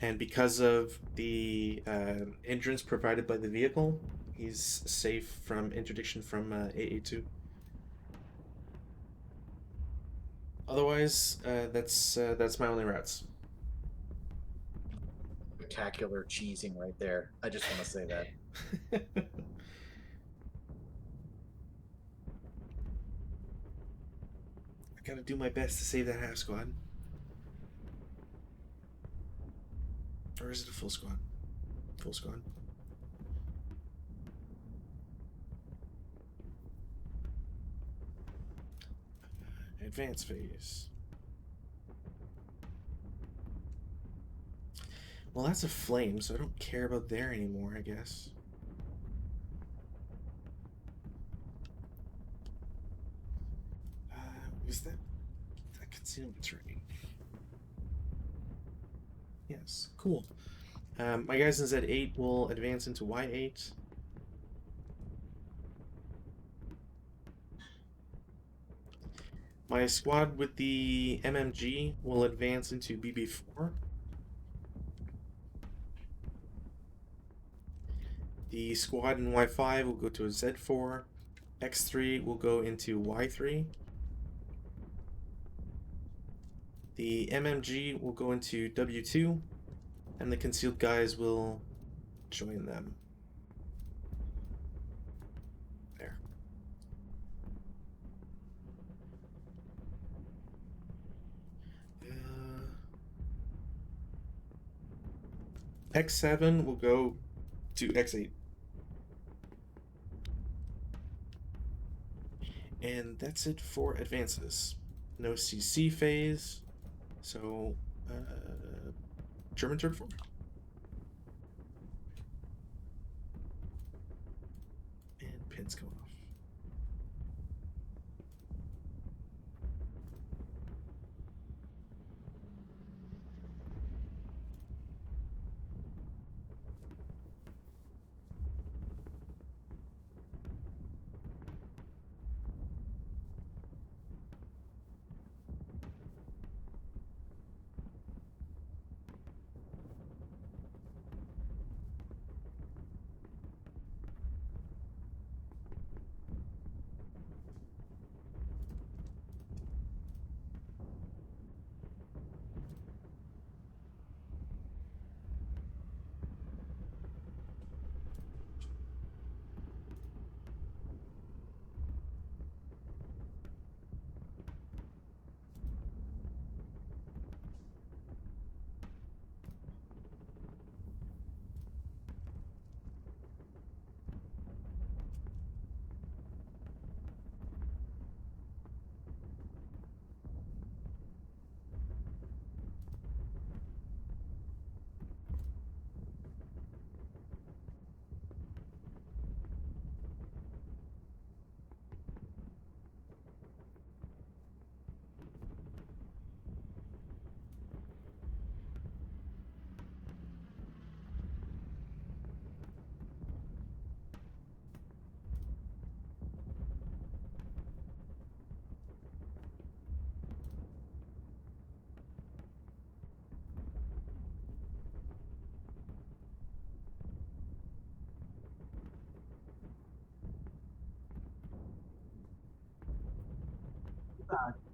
And because of the hindrance provided by the vehicle, he's safe from interdiction from AA2. Otherwise, that's my only routes. Spectacular cheesing right there. I just want to say that. I gotta do my best to save that half squad. Or is it a full squad? Full squad. advance phase. Well, that's a flame, so I don't care about there anymore, I guess. Is that concealment range? Yes, cool. My guys in Z8 will advance into Y8. My squad with the MMG will advance into BB4. The squad in Y5 will go to a Z4. X3 will go into Y3. The MMG will go into W2, and the concealed guys will join them. There. X7 will go to X8. And that's it for advances. No CC phase, so German turn 4. And pins go off.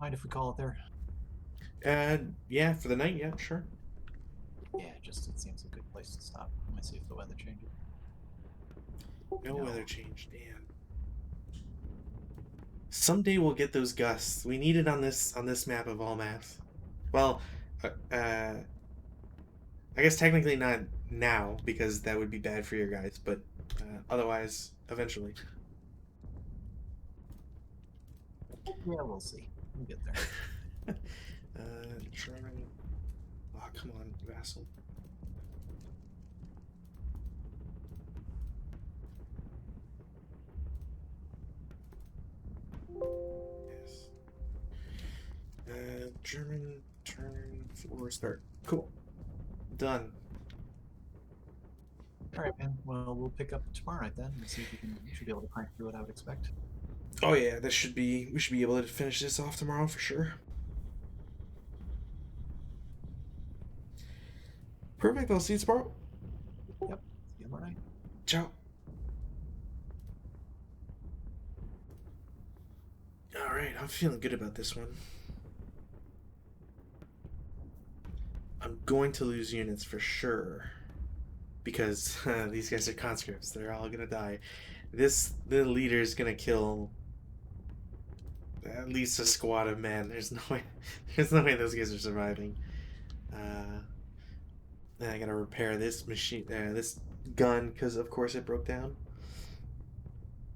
Mind if we call it there? Yeah, for the night, yeah, sure. Yeah, just it seems a good place to stop. Let me see if the weather changes. No weather change, damn. Someday we'll get those gusts. We need it on this map of all maps. Well, I guess technically not now because that would be bad for your guys, but otherwise, eventually. Yeah, we'll see. We'll get there. German. Oh, come on, vassal. Yes. German turn 4 start. Cool. Done. All right, man. Well, we'll pick up tomorrow night then and see if we should be able to crank through what I would expect. Oh yeah, we should be able to finish this off tomorrow for sure. Perfect. I'll see you tomorrow. Yep. See you tomorrow night. Ciao. All right, I'm feeling good about this one. I'm going to lose units for sure because these guys are conscripts. They're all gonna die. The leader is gonna kill at least a squad of men. There's no way. There's no way those guys are surviving. Then I gotta repair this machine, this gun, because of course it broke down.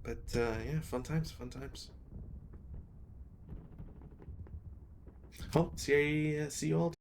But yeah, fun times, fun times. Well, see you all